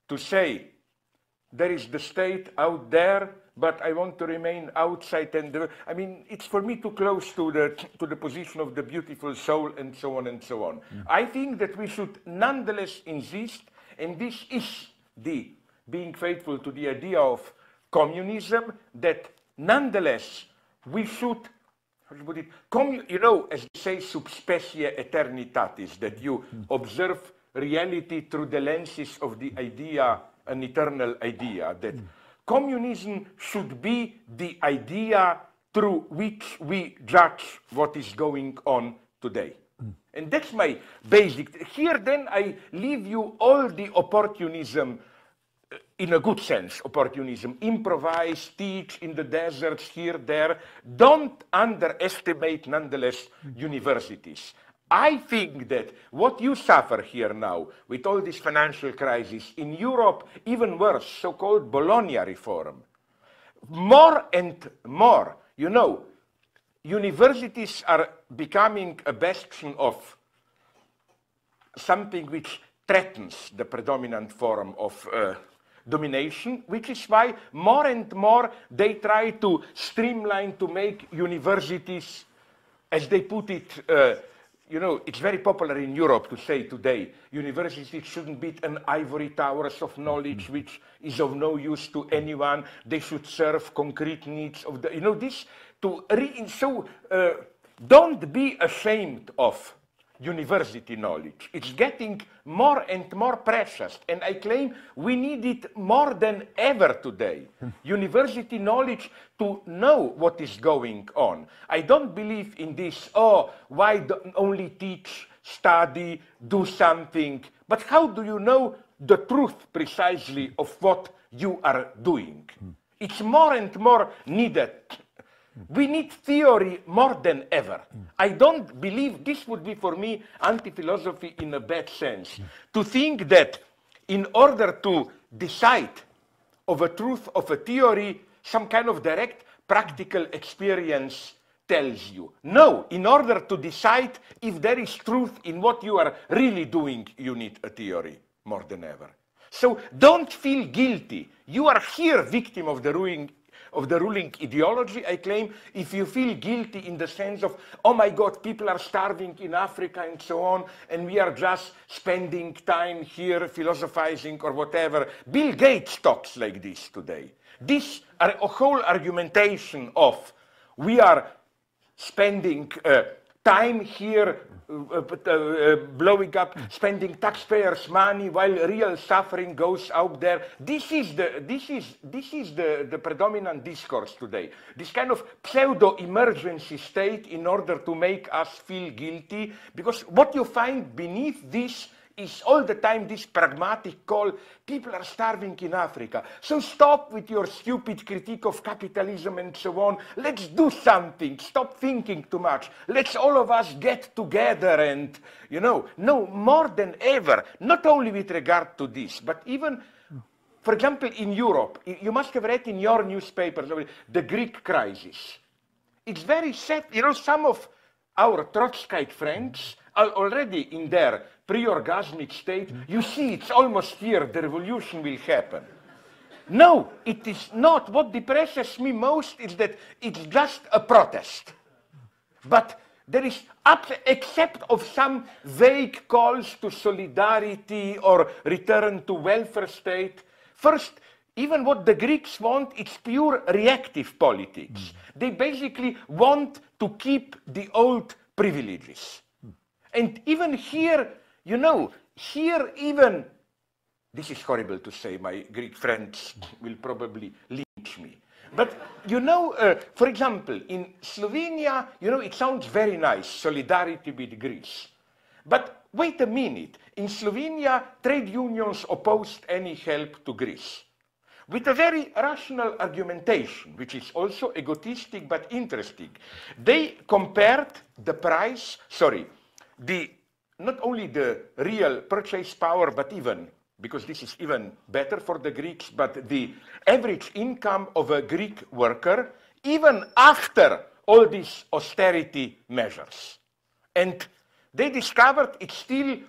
to say there is the state out there, but I want to remain outside. And I mean, it's for me too close to the position of the beautiful soul and so on and so on. I think that we should nonetheless insist, and this is the being faithful to the idea of communism, that nonetheless we should, how to put it, as they say, sub specie aeternitatis, that you observe reality through the lenses of the idea, an eternal idea, that communism should be the idea through which we judge what is going on today. And that's my basic. Here then I leave you all the opportunism, in a good sense, opportunism. Improvise, teach in the deserts, here, there. Don't underestimate, nonetheless, universities. I think that what you suffer here now, with all this financial crisis, in Europe, even worse, so-called Bologna reform, more and more, universities are becoming a bastion of something which threatens the predominant form of domination, which is why more and more they try to streamline to make universities, as they put it, you know, it's very popular in Europe to say today, universities shouldn't be an ivory towers of knowledge which is of no use to anyone. They should serve concrete needs of the, you know, this to, don't be ashamed of university knowledge. It's getting more and more precious, and I claim we need it more than ever today. University knowledge to know what is going on. I don't believe in this, oh, why don't only teach, study, do something, but how do you know the truth precisely of what you are doing? It's more and more needed. We need theory more than ever. I don't believe this would be for me anti-philosophy in a bad sense. To think that in order to decide of a truth of a theory, some kind of direct practical experience tells you. No, in order to decide if there is truth in what you are really doing, you need a theory more than ever. So don't feel guilty. You are here victim of the ruling ideology, I claim. If you feel guilty in the sense of, oh my God, people are starving in Africa and so on, and we are just spending time here philosophizing or whatever. Bill Gates talks like this today. This a whole argumentation of we are spending time here blowing up, spending taxpayers' money while real suffering goes out there. This is the predominant discourse today. This kind of pseudo-emergency state in order to make us feel guilty, because what you find beneath this is all the time this pragmatic call, people are starving in Africa. So stop with your stupid critique of capitalism and so on. Let's do something. Stop thinking too much. Let's all of us get together and, you know, no, more than ever, not only with regard to this, but even, for example, in Europe, you must have read in your newspapers the Greek crisis. It's very sad. You know, some of our Trotskyite friends are already in their pre-orgasmic state. You see, it's almost here, the revolution will happen. No, it is not. What depresses me most is that it's just a protest. But there is, except of some vague calls to solidarity or return to welfare state, first, even what the Greeks want, it's pure reactive politics. They basically want to keep the old privileges. And even here, you know, here even, this is horrible to say, my Greek friends will probably lynch me. But, you know, for example, in Slovenia, you know, it sounds very nice, solidarity with Greece. But wait a minute, in Slovenia, trade unions opposed any help to Greece, with a very rational argumentation, which is also egotistic but interesting. They compared the price, not only the real purchase power, but even, because this is even better for the Greeks, but the average income of a Greek worker, even after all these austerity measures. And they discovered it's still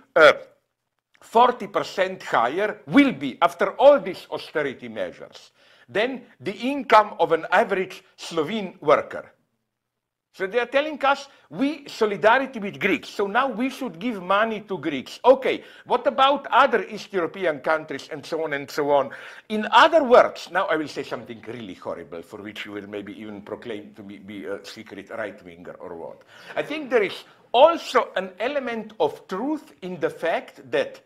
40% higher, will be, after all these austerity measures, than the income of an average Slovene worker. So they are telling us, we solidarity with Greeks, so now we should give money to Greeks. Okay, what about other East European countries and so on and so on? In other words, now I will say something really horrible for which you will maybe even proclaim to be a secret right-winger or what. I think there is also an element of truth in the fact that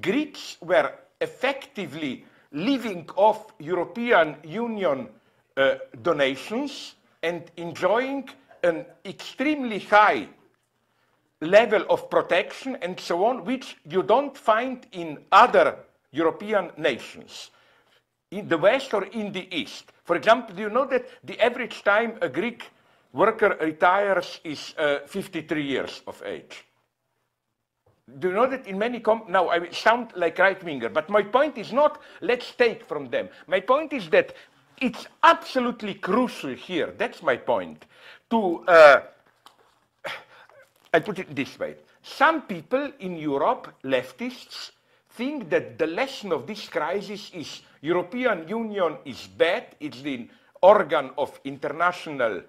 Greeks were effectively living off European Union donations and enjoying an extremely high level of protection and so on, which you don't find in other European nations, in the West or in the East. For example, do you know that the average time a Greek worker retires is 53 years of age? Do you know that in many now I sound like right-winger, but my point is not let's take from them. My point is that it's absolutely crucial here, that's my point, to, I put it this way, some people in Europe, leftists, think that the lesson of this crisis is European Union is bad, it's the organ of international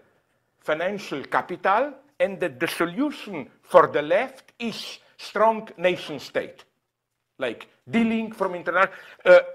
financial capital, and that the solution for the left is strong nation state, like dealing from international.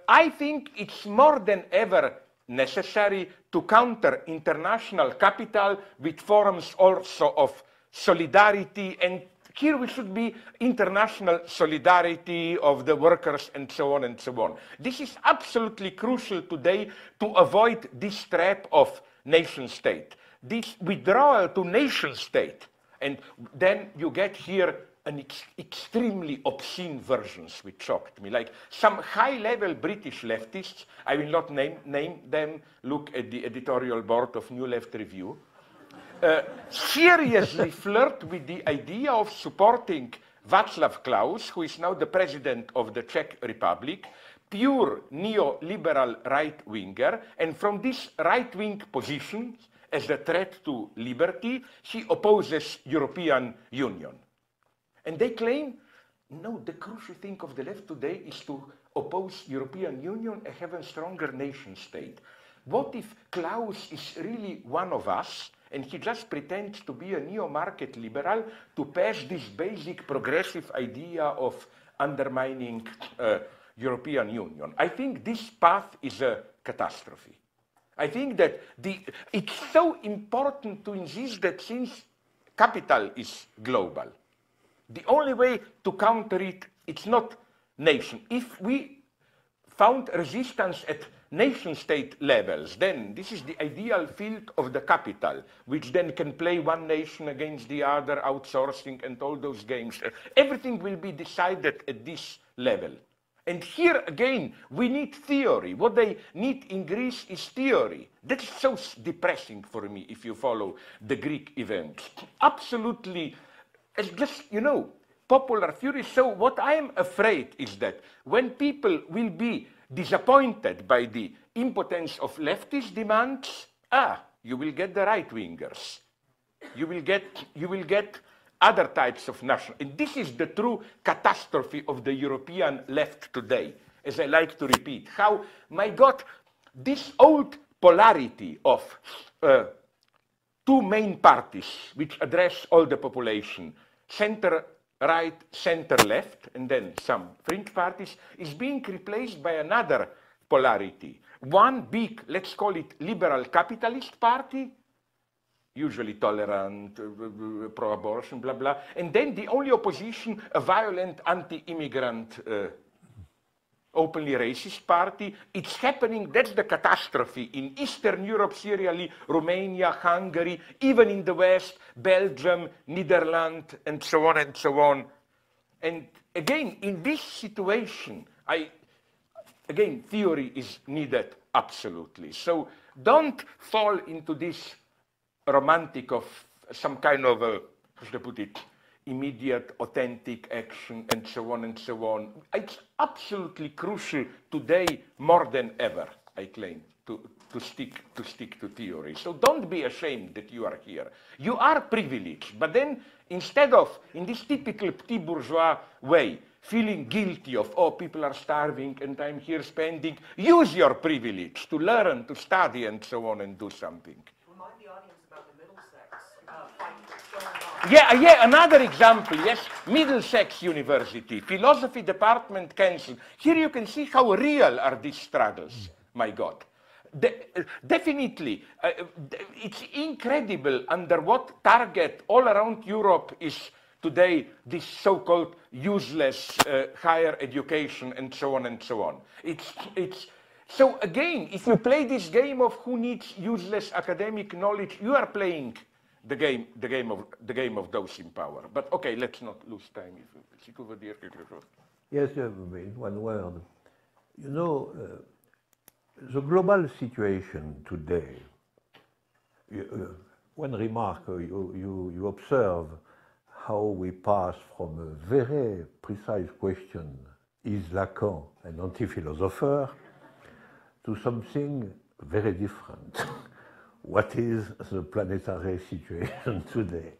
I think it's more than ever necessary to counter international capital with forms also of solidarity, and here we should be international solidarity of the workers and so on and so on. This is absolutely crucial today to avoid this trap of nation state, this withdrawal to nation state. And then you get here an extremely obscene versions which shocked me, like some high-level British leftists, I will not name them, look at the editorial board of New Left Review, seriously flirt with the idea of supporting Václav Klaus, who is now the president of the Czech Republic, pure neoliberal right-winger, and from this right-wing position, as a threat to liberty, he opposes European Union. And they claim, no, the crucial thing of the left today is to oppose European Union and have a stronger nation state. What if Klaus is really one of us and he just pretends to be a neo-market liberal to pass this basic progressive idea of undermining European Union? I think this path is a catastrophe. I think that it's so important to insist that since capital is global, the only way to counter it, it's not nation. If we found resistance at nation-state levels, then this is the ideal field of the capital, which then can play one nation against the other, outsourcing and all those games. Everything will be decided at this level. And here again, we need theory. What they need in Greece is theory. That is so depressing for me if you follow the Greek events. Absolutely, it's just, you know, popular fury. So what I am afraid is that when people will be disappointed by the impotence of leftist demands, you will get the right-wingers. You will get other types of national. And this is the true catastrophe of the European left today, as I like to repeat. How, my God, this old polarity of two main parties which address all the population, center-right, center-left, and then some fringe parties, is being replaced by another polarity. One big, let's call it liberal capitalist party, usually tolerant, pro-abortion, blah, blah. And then the only opposition, a violent anti-immigrant, openly racist party. It's happening, that's the catastrophe, in Eastern Europe, Syria, Romania, Hungary, even in the West, Belgium, Netherlands, and so on and so on. And again, in this situation, again, theory is needed absolutely. So don't fall into this romantic of some kind of how should I put it, immediate, authentic action, and so on and so on. It's absolutely crucial today, more than ever, I claim, to stick to theory. So don't be ashamed that you are here. You are privileged, but then instead of, in this typical petit bourgeois way, feeling guilty of, oh, people are starving and I'm here spending, use your privilege to learn, to study, and so on, and do something. Yeah, another example, yes, Middlesex University, philosophy department cancelled. Here you can see how real are these struggles, my God. Definitely, it's incredible under what target all around Europe is today this so-called useless higher education and so on and so on. So again, if you play this game of who needs useless academic knowledge, you are playing the game of those in power. But okay, let's not lose time. Yes, one word. You know, the global situation today, one remark, you observe how we pass from a very precise question, is Lacan an anti-philosopher, to something very different. What is the planetary situation today?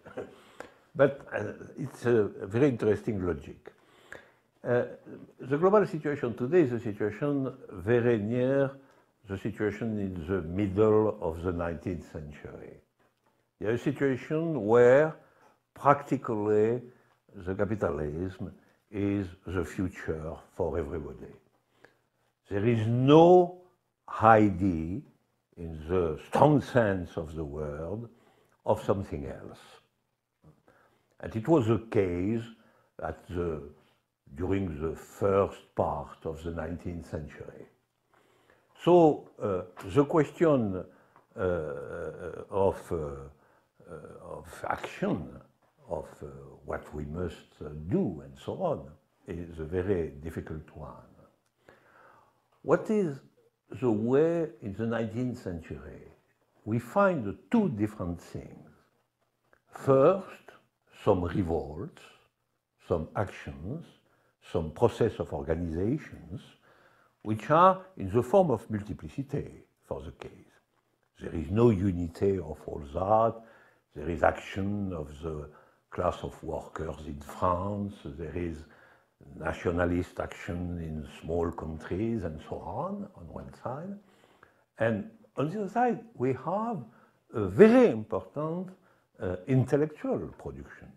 But it's a very interesting logic. The global situation today is a situation very near the situation in the middle of the 19th century. You have a situation where practically the capitalism is the future for everybody. There is no idea, in the strong sense of the word, of something else. And it was the case during the first part of the 19th century. So the question of action, of what we must do and so on, is a very difficult one. What is the way in the 19th century? We find two different things. First, some revolts, some actions, some process of organizations, which are in the form of multiplicity for the case. There is no unity of all that. There is action of the class of workers in France. There is nationalist action in small countries and so on one side. And on the other side, we have a very important intellectual production.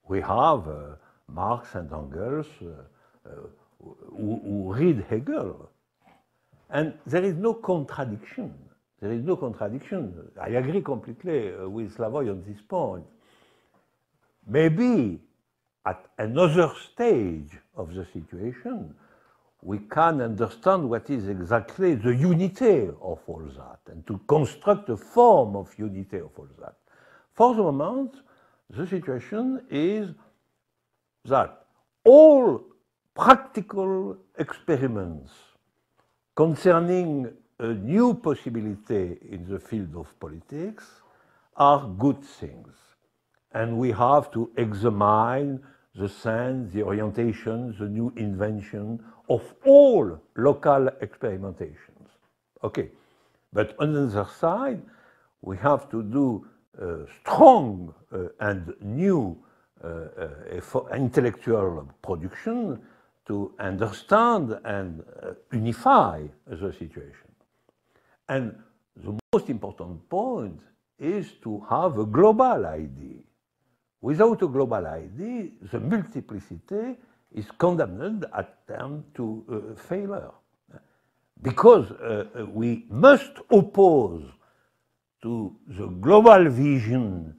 We have Marx and Engels who read Hegel. And there is no contradiction. There is no contradiction. I agree completely with Slavoj on this point. Maybe at another stage of the situation, we can understand what is exactly the unity of all that and to construct a form of unity of all that. For the moment, the situation is that all practical experiments concerning a new possibility in the field of politics are good things. And we have to examine the sense, the orientation, the new invention of all local experimentations. Okay, but on the other side, we have to do strong and new intellectual production to understand and unify the situation. And the most important point is to have a global idea. Without a global idea, the multiplicity is condemned at term to failure. Because we must oppose to the global vision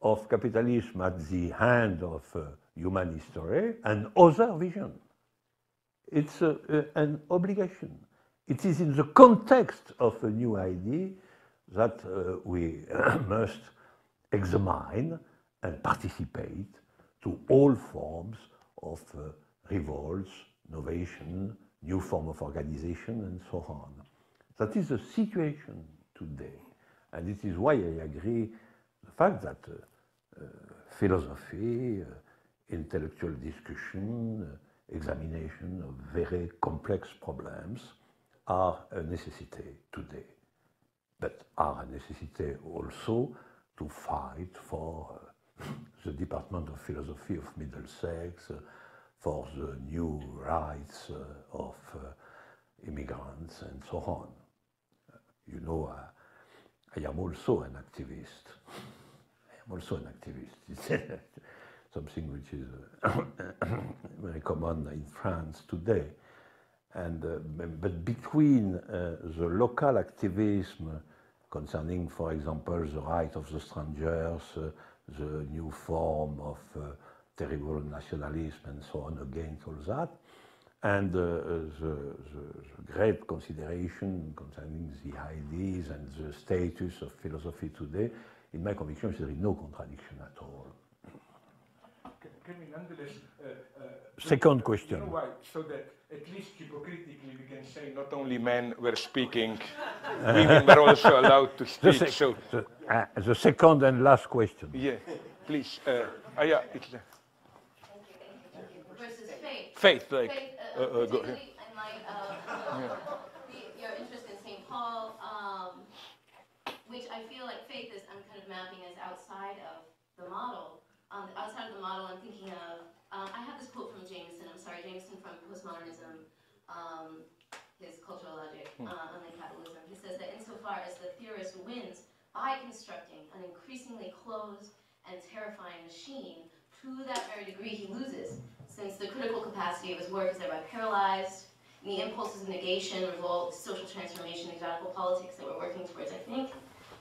of capitalism at the hand of human history and other vision. It's an obligation. It is in the context of a new idea that we must examine and participate to all forms of revolts, innovation, new form of organization, and so on. That is the situation today. And it is why I agree the fact that philosophy, intellectual discussion, examination of very complex problems are a necessity today, but are a necessity also to fight for the Department of Philosophy of Middlesex, for the new rights of immigrants, and so on. You know, I am also an activist. I am also an activist. It's something which is very common in France today. And, but between the local activism concerning, for example, the right of the strangers, the new form of terrible nationalism and so on against all that, and the great consideration concerning the ideas and the status of philosophy today, in my conviction, there is no contradiction at all. Can we nonetheless... Second question. You know why? So that at least hypocritically we can say not only men were speaking, women were also allowed to speak. The second and last question. Yeah, please. Yeah, it's, Thank you. Versus faith. Faith, like... Faith, go particularly ahead. in light of your interest in St. Paul, which I feel like faith is, I'm kind of mapping as outside of the model. Outside of the model, I'm thinking of, I have this quote from Jameson, I'm sorry his cultural logic on capitalism. He says that insofar as the theorist wins by constructing an increasingly closed and terrifying machine, to that very degree he loses, since the critical capacity of his work is thereby paralyzed, and the impulses of negation, revolt, social transformation, exotic politics that we're working towards, I think,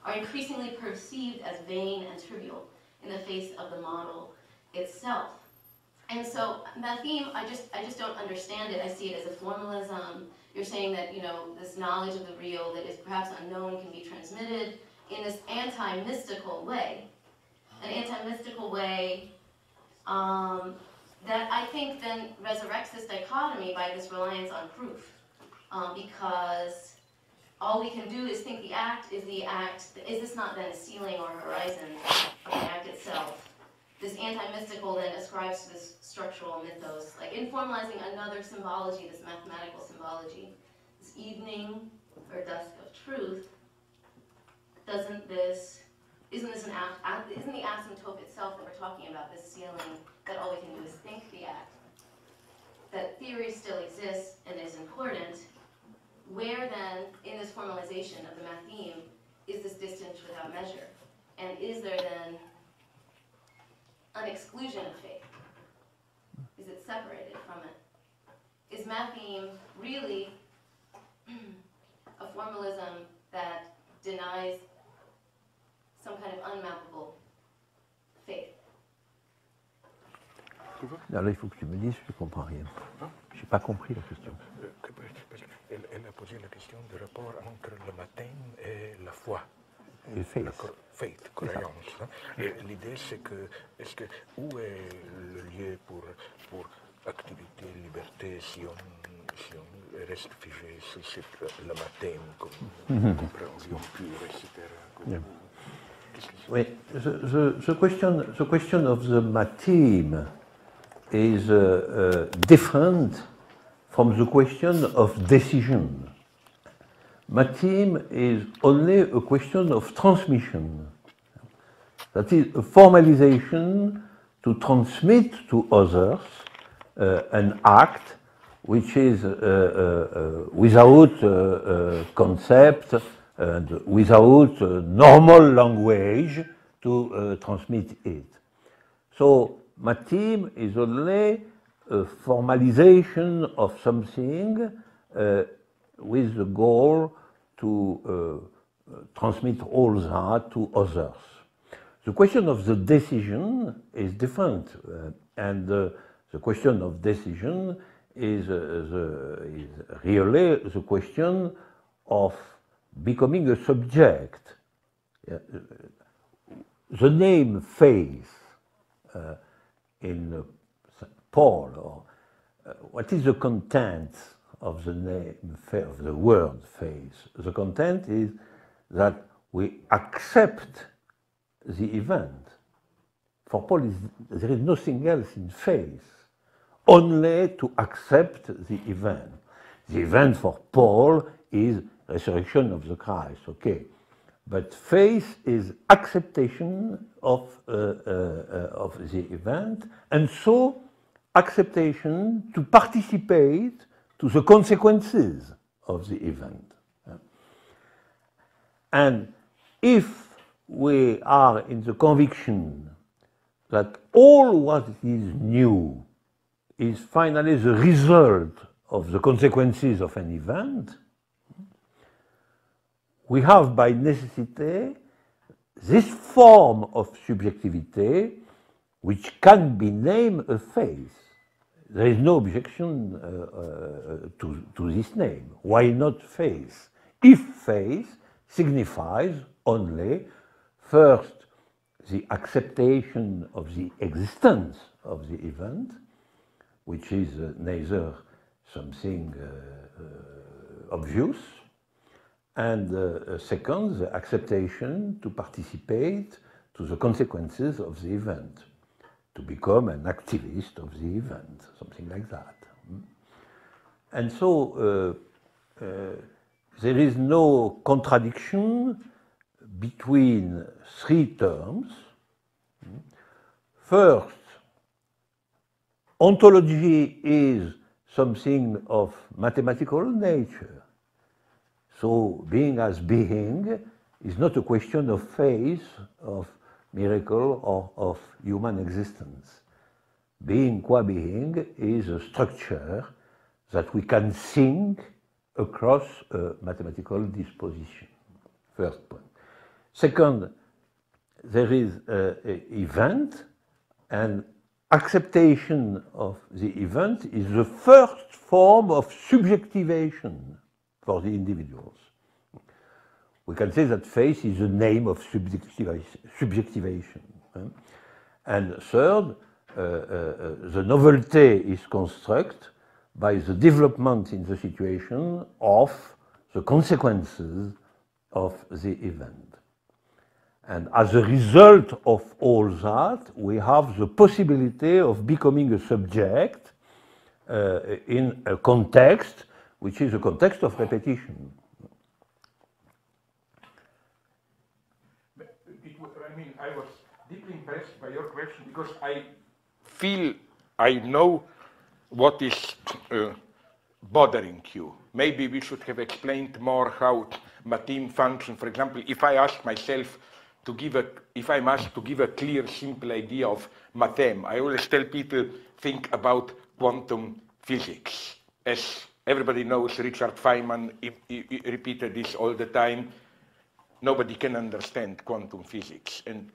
are increasingly perceived as vain and trivial in the face of the model itself. And so that theme, I just don't understand it. I see it as a formalism. You're saying that, you know, this knowledge of the real that is perhaps unknown can be transmitted in this anti-mystical way. An anti-mystical way that I think then resurrects this dichotomy by this reliance on proof. Because all we can do is think the act. Is this not then a ceiling or horizon of the act itself? This anti-mystical then ascribes to this structural mythos, like informalizing another symbology, this mathematical symbology, this evening or dusk of truth. Isn't the asymptote itself that we're talking about, this ceiling, that all we can do is think the act? That theory still exists and is important. Where then, in this formalization of the math theme, is this distance without measure? And is there then an exclusion of faith? Is it separated from it? Is math theme really a formalism that denies some kind of unmappable faith? Là, il faut que tu me dises, je ne comprends rien. Je n'ai pas compris la question. Elle a posé la question du rapport entre le baptême et la foi. Et faith. Faith, croyance. L'idée, c'est que, où est le lieu pour activité, liberté, si on reste figé sur le baptême comme compréhension pure, etc. Yeah. Oui, the question of the matheme is different from the question of decision. Matheme is only a question of transmission. That is a formalization to transmit to others an act which is without concept and without normal language to transmit it. So matheme is only a formalization of something with the goal to transmit all that to others. The question of the decision is different, and the question of decision is really the question of becoming a subject. The name faith in Paul, or what is the content of the name of the word faith? The content is that we accept the event. For Paul, there is nothing else in faith, only to accept the event. The event for Paul is resurrection of the Christ, okay. But faith is acceptation of the event, and so acceptation to participate to the consequences of the event. And if we are in the conviction that all what is new is finally the result of the consequences of an event, we have by necessity this form of subjectivity which can be named a faith. There is no objection to this name. Why not faith? If faith signifies only, first, the acceptation of the existence of the event, which is neither something obvious, and second, the acceptation to participate to the consequences of the event, to become an activist of the event, something like that. And so there is no contradiction between three terms. First, ontology is something of mathematical nature. So being as being is not a question of faith, of miracle, or of human existence. Being qua being is a structure that we can think across a mathematical disposition. First point. Second, there is an event, and acceptation of the event is the first form of subjectivation for the individuals. We can say that faith is the name of subjectivation. And third, the novelty is constructed by the development in the situation of the consequences of the event. And as a result of all that, we have the possibility of becoming a subject in a context which is a context of repetition. I was deeply impressed by your question because I feel I know what is bothering you. Maybe we should have explained more how Matheme function. For example, if I ask myself to give if I'm asked to give a clear, simple idea of Matheme, I always tell people, think about quantum physics. As everybody knows, Richard Feynman repeated this all the time. Nobody can understand quantum physics, and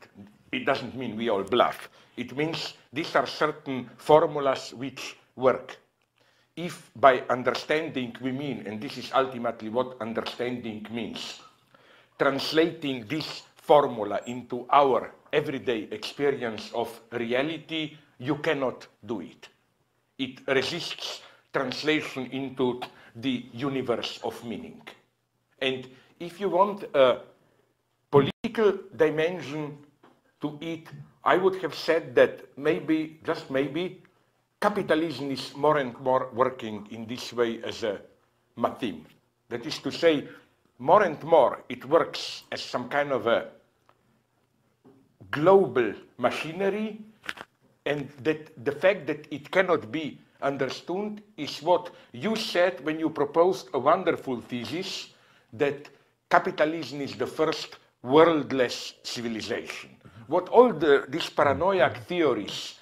it doesn't mean we all bluff. It means these are certain formulas which work. If by understanding we mean, and this is ultimately what understanding means, translating this formula into our everyday experience of reality, you cannot do it. It resists translation into the universe of meaning. And if you want a political dimension to it, I would have said that maybe, just maybe, capitalism is more and more working in this way as a matheme. That is to say, more and more it works as some kind of a global machinery, and that the fact that it cannot be understood is what you said when you proposed a wonderful thesis that capitalism is the first worldless civilization. What all these paranoid theories,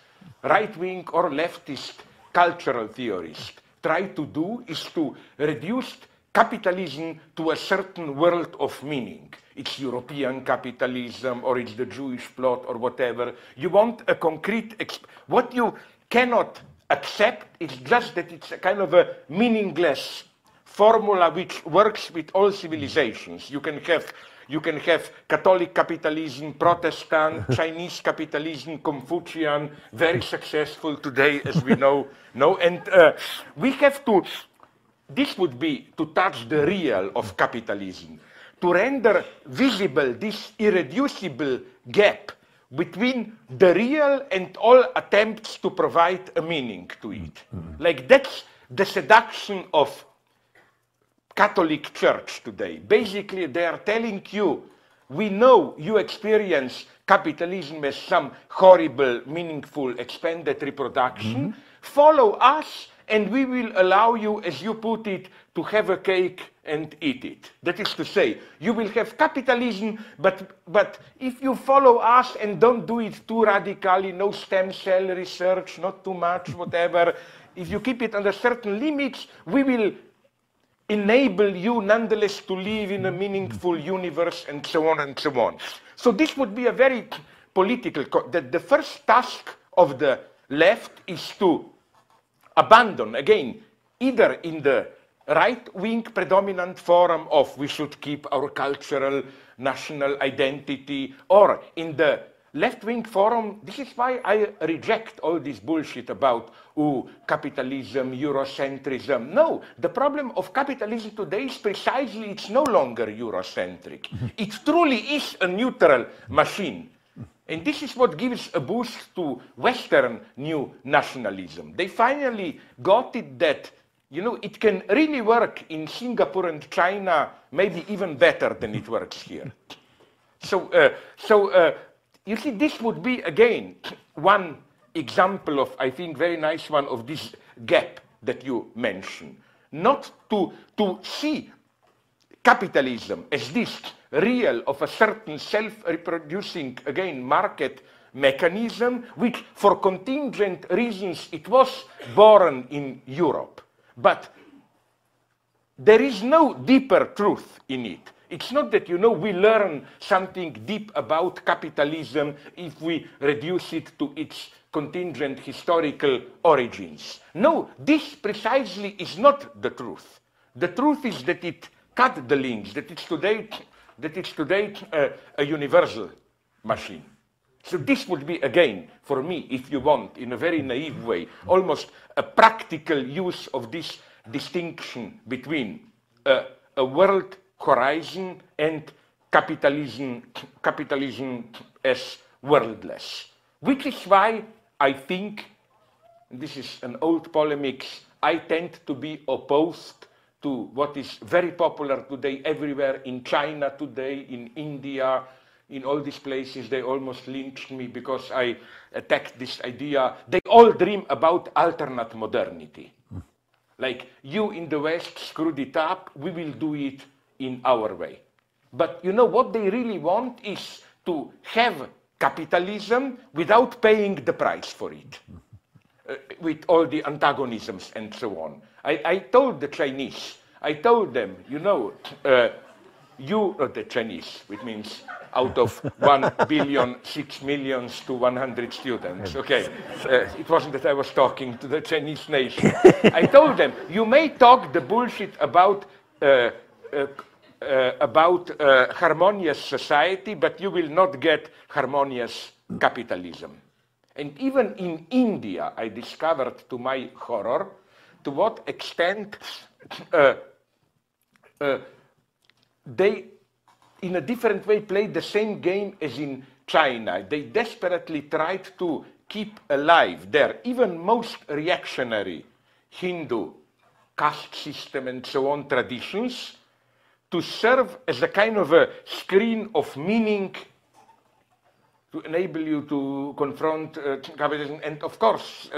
right-wing or leftist cultural theorists, try to do is to reduce capitalism to a certain world of meaning. It's European capitalism, or it's the Jewish plot, or whatever. You want a concrete, what you cannot accept is just that it's a kind of a meaningless formula which works with all civilizations. You can have Catholic capitalism, Protestant, Chinese capitalism, Confucian, very successful today, as we know. And we have to, this would be to touch the real of capitalism, to render visible this irreducible gap between the real and all attempts to provide a meaning to it. Like that's the seduction of Catholic Church today. Basically, they are telling you, we know you experience capitalism as some horrible, meaningful, expanded reproduction. Follow us, and we will allow you, as you put it, to have a cake and eat it. That is to say, you will have capitalism, but if you follow us and don't do it too radically, no stem cell research, not too much, whatever, if you keep it under certain limits, we will enable you nonetheless to live in a meaningful universe, and so on and so on. So this would be a very political, that the first task of the left is to abandon, again, either in the right-wing predominant forum of we should keep our cultural national identity, or in the left-wing forum. This is why I reject all this bullshit about capitalism, Eurocentrism. No, the problem of capitalism today is precisely it's no longer Eurocentric. It truly is a neutral machine. And this is what gives a boost to Western new nationalism. They finally got it that, you know, it can really work in Singapore and China, maybe even better than it works here. So you see, this would be, again, one example of, I think, very nice one of this gap that you mention, not to see capitalism as this real of a certain self-reproducing, again, market mechanism, which for contingent reasons it was born in Europe. But there is no deeper truth in it. It's not that, you know, we learn something deep about capitalism if we reduce it to its contingent historical origins. No, this precisely is not the truth. The truth is that it cut the links, that it's today a universal machine. So this would be, again, for me, if you want, in a very naive way, almost a practical use of this distinction between a world horizon and capitalism as worldless. Which is why I think, and this is an old polemic, I tend to be opposed to what is very popular today everywhere, in China today, in India, in all these places. They almost lynched me because I attacked this idea. They all dream about alternate modernity. Like, you in the West screwed it up, we will do it in our way. But you know what they really want is to have capitalism without paying the price for it, with all the antagonisms and so on. I told the Chinese, I told them, you know, not the Chinese, which means out of 1 billion, 6 million to 100 students. Okay, it wasn't that I was talking to the Chinese nation. I told them, you may talk the bullshit about harmonious society, but you will not get harmonious capitalism. And even in India, I discovered, to my horror, to what extent they, in a different way, played the same game as in China. They desperately tried to keep alive their even most reactionary Hindu caste system and so on traditions, to serve as a kind of a screen of meaning to enable you to confront capitalism. And of course,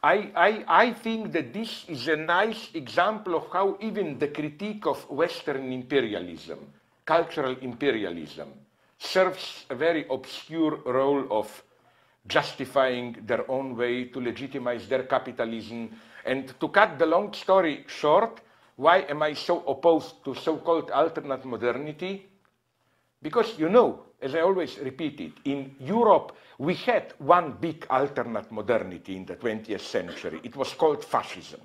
I think that this is a nice example of how even the critique of Western imperialism, cultural imperialism, serves a very obscure role of justifying their own way to legitimize their capitalism. And to cut the long story short, why am I so opposed to so-called alternate modernity? Because, you know, as I always repeat it, in Europe we had one big alternate modernity in the 20th century. It was called fascism.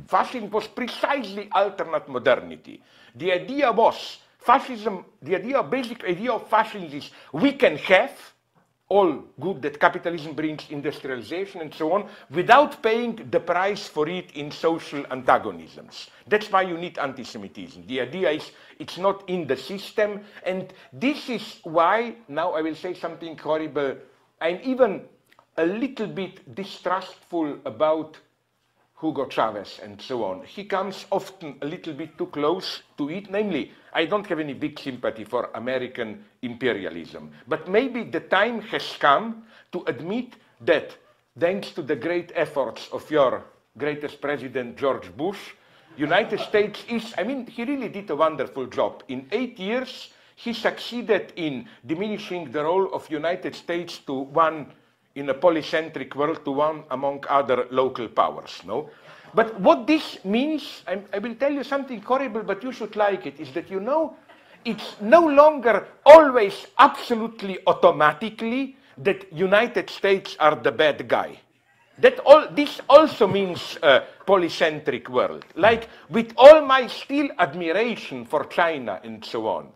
Fascism was precisely alternate modernity. The idea was, fascism, basic idea of fascism is we can have all good that capitalism brings, industrialization and so on, without paying the price for it in social antagonisms. That's why you need anti-Semitism. The idea is it's not in the system, and this is why, now I will say something horrible, I'm even a little bit distrustful about Hugo Chavez and so on. He comes often a little bit too close to it, namely, I don't have any big sympathy for American imperialism, but maybe the time has come to admit that thanks to the great efforts of your greatest president, George Bush, United States is, I mean, he really did a wonderful job. In 8 years, he succeeded in diminishing the role of United States to one, in a polycentric world, to one among other local powers, no? But what this means, I will tell you something horrible, but you should like it, is that, you know, it's no longer always absolutely automatically that United States are the bad guy. This also means a polycentric world, like with all my still admiration for China and so on.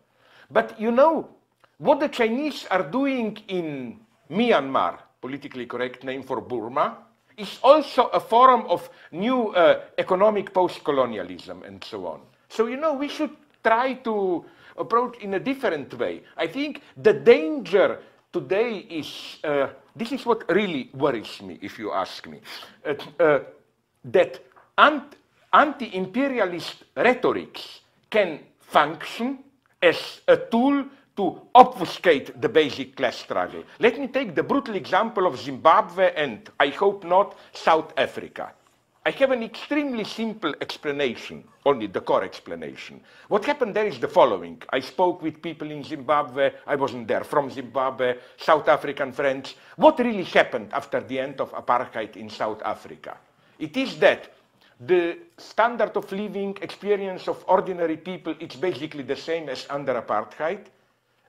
But you know, what the Chinese are doing in Myanmar, politically correct name for Burma, is also a form of new economic post-colonialism and so on. So, you know, we should try to approach in a different way. I think the danger today is, this is what really worries me, if you ask me, that anti-imperialist rhetorics can function as a tool to obfuscate the basic class struggle. Let me take the brutal example of Zimbabwe and, I hope not, South Africa. I have an extremely simple explanation, only the core explanation. What happened there is the following. I spoke with people in Zimbabwe, I wasn't there, from Zimbabwe, South African friends. What really happened after the end of apartheid in South Africa? It is that the standard of living experience of ordinary people, it's basically the same as under apartheid.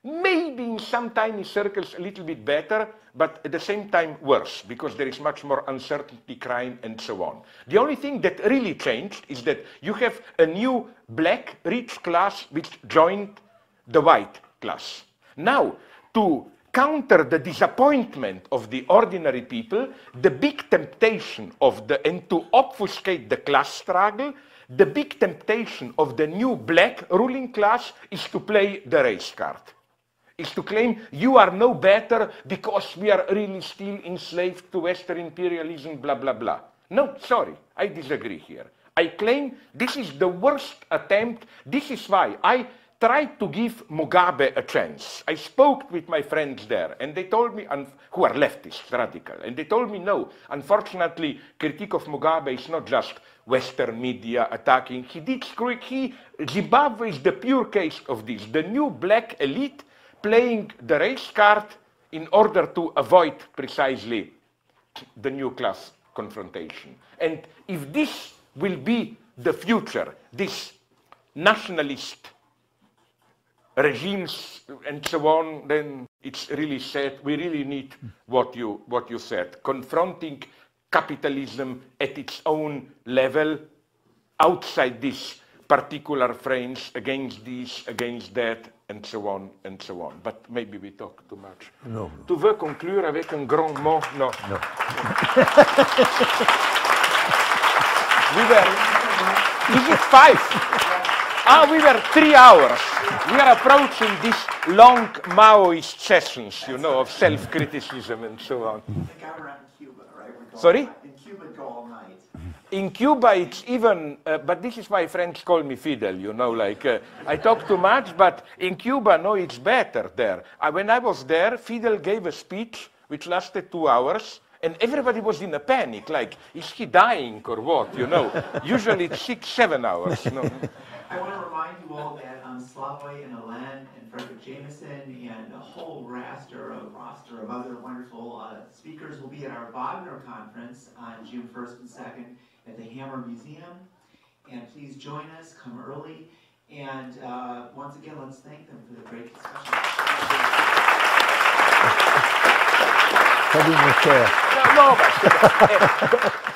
Maybe in some tiny circles a little bit better, but at the same time worse, because there is much more uncertainty, crime, and so on. The only thing that really changed is that you have a new black rich class which joined the white class. Now, to counter the disappointment of the ordinary people, the big temptation of and to obfuscate the class struggle, the big temptation of the new black ruling class is to play the race card. Is to claim you are no better because we are really still enslaved to Western imperialism, blah, blah, blah. No, sorry, I disagree here. I claim this is the worst attempt. This is why I tried to give Mugabe a chance. I spoke with my friends there, and they told me, who are leftists, radical, and they told me, no, unfortunately, critique of Mugabe is not just Western media attacking. He did screw it. Zimbabwe is the pure case of this. The new black elite playing the race card in order to avoid precisely the new class confrontation. And if this will be the future, this nationalist regimes and so on, then it's really sad. We really need what you said, confronting capitalism at its own level, outside this particular frames, against this, against that, and so on, and so on. But maybe we talk too much. No. Tu veux conclure avec un grand mot? No. No. Is it 5? We were 3 hours. We are approaching these long Maoist sessions, you know, of self-criticism and so on. I think I'm around Cuba, right? Sorry? In Cuba, go all night. In Cuba, it's even, but this is why French call me Fidel, you know, like, I talk too much, but in Cuba, no, it's better there. When I was there, Fidel gave a speech which lasted 2 hours, and everybody was in a panic, like, is he dying or what, you know? Usually it's 6, 7 hours, no? I want to remind you all that Slavoj and Alain and Frederick Jameson and a whole roster of other wonderful speakers will be at our Wagner conference on June 1st and 2nd at the Hammer Museum. And please join us, come early. And once again, let's thank them for the great discussion. Salut mon cher. No, but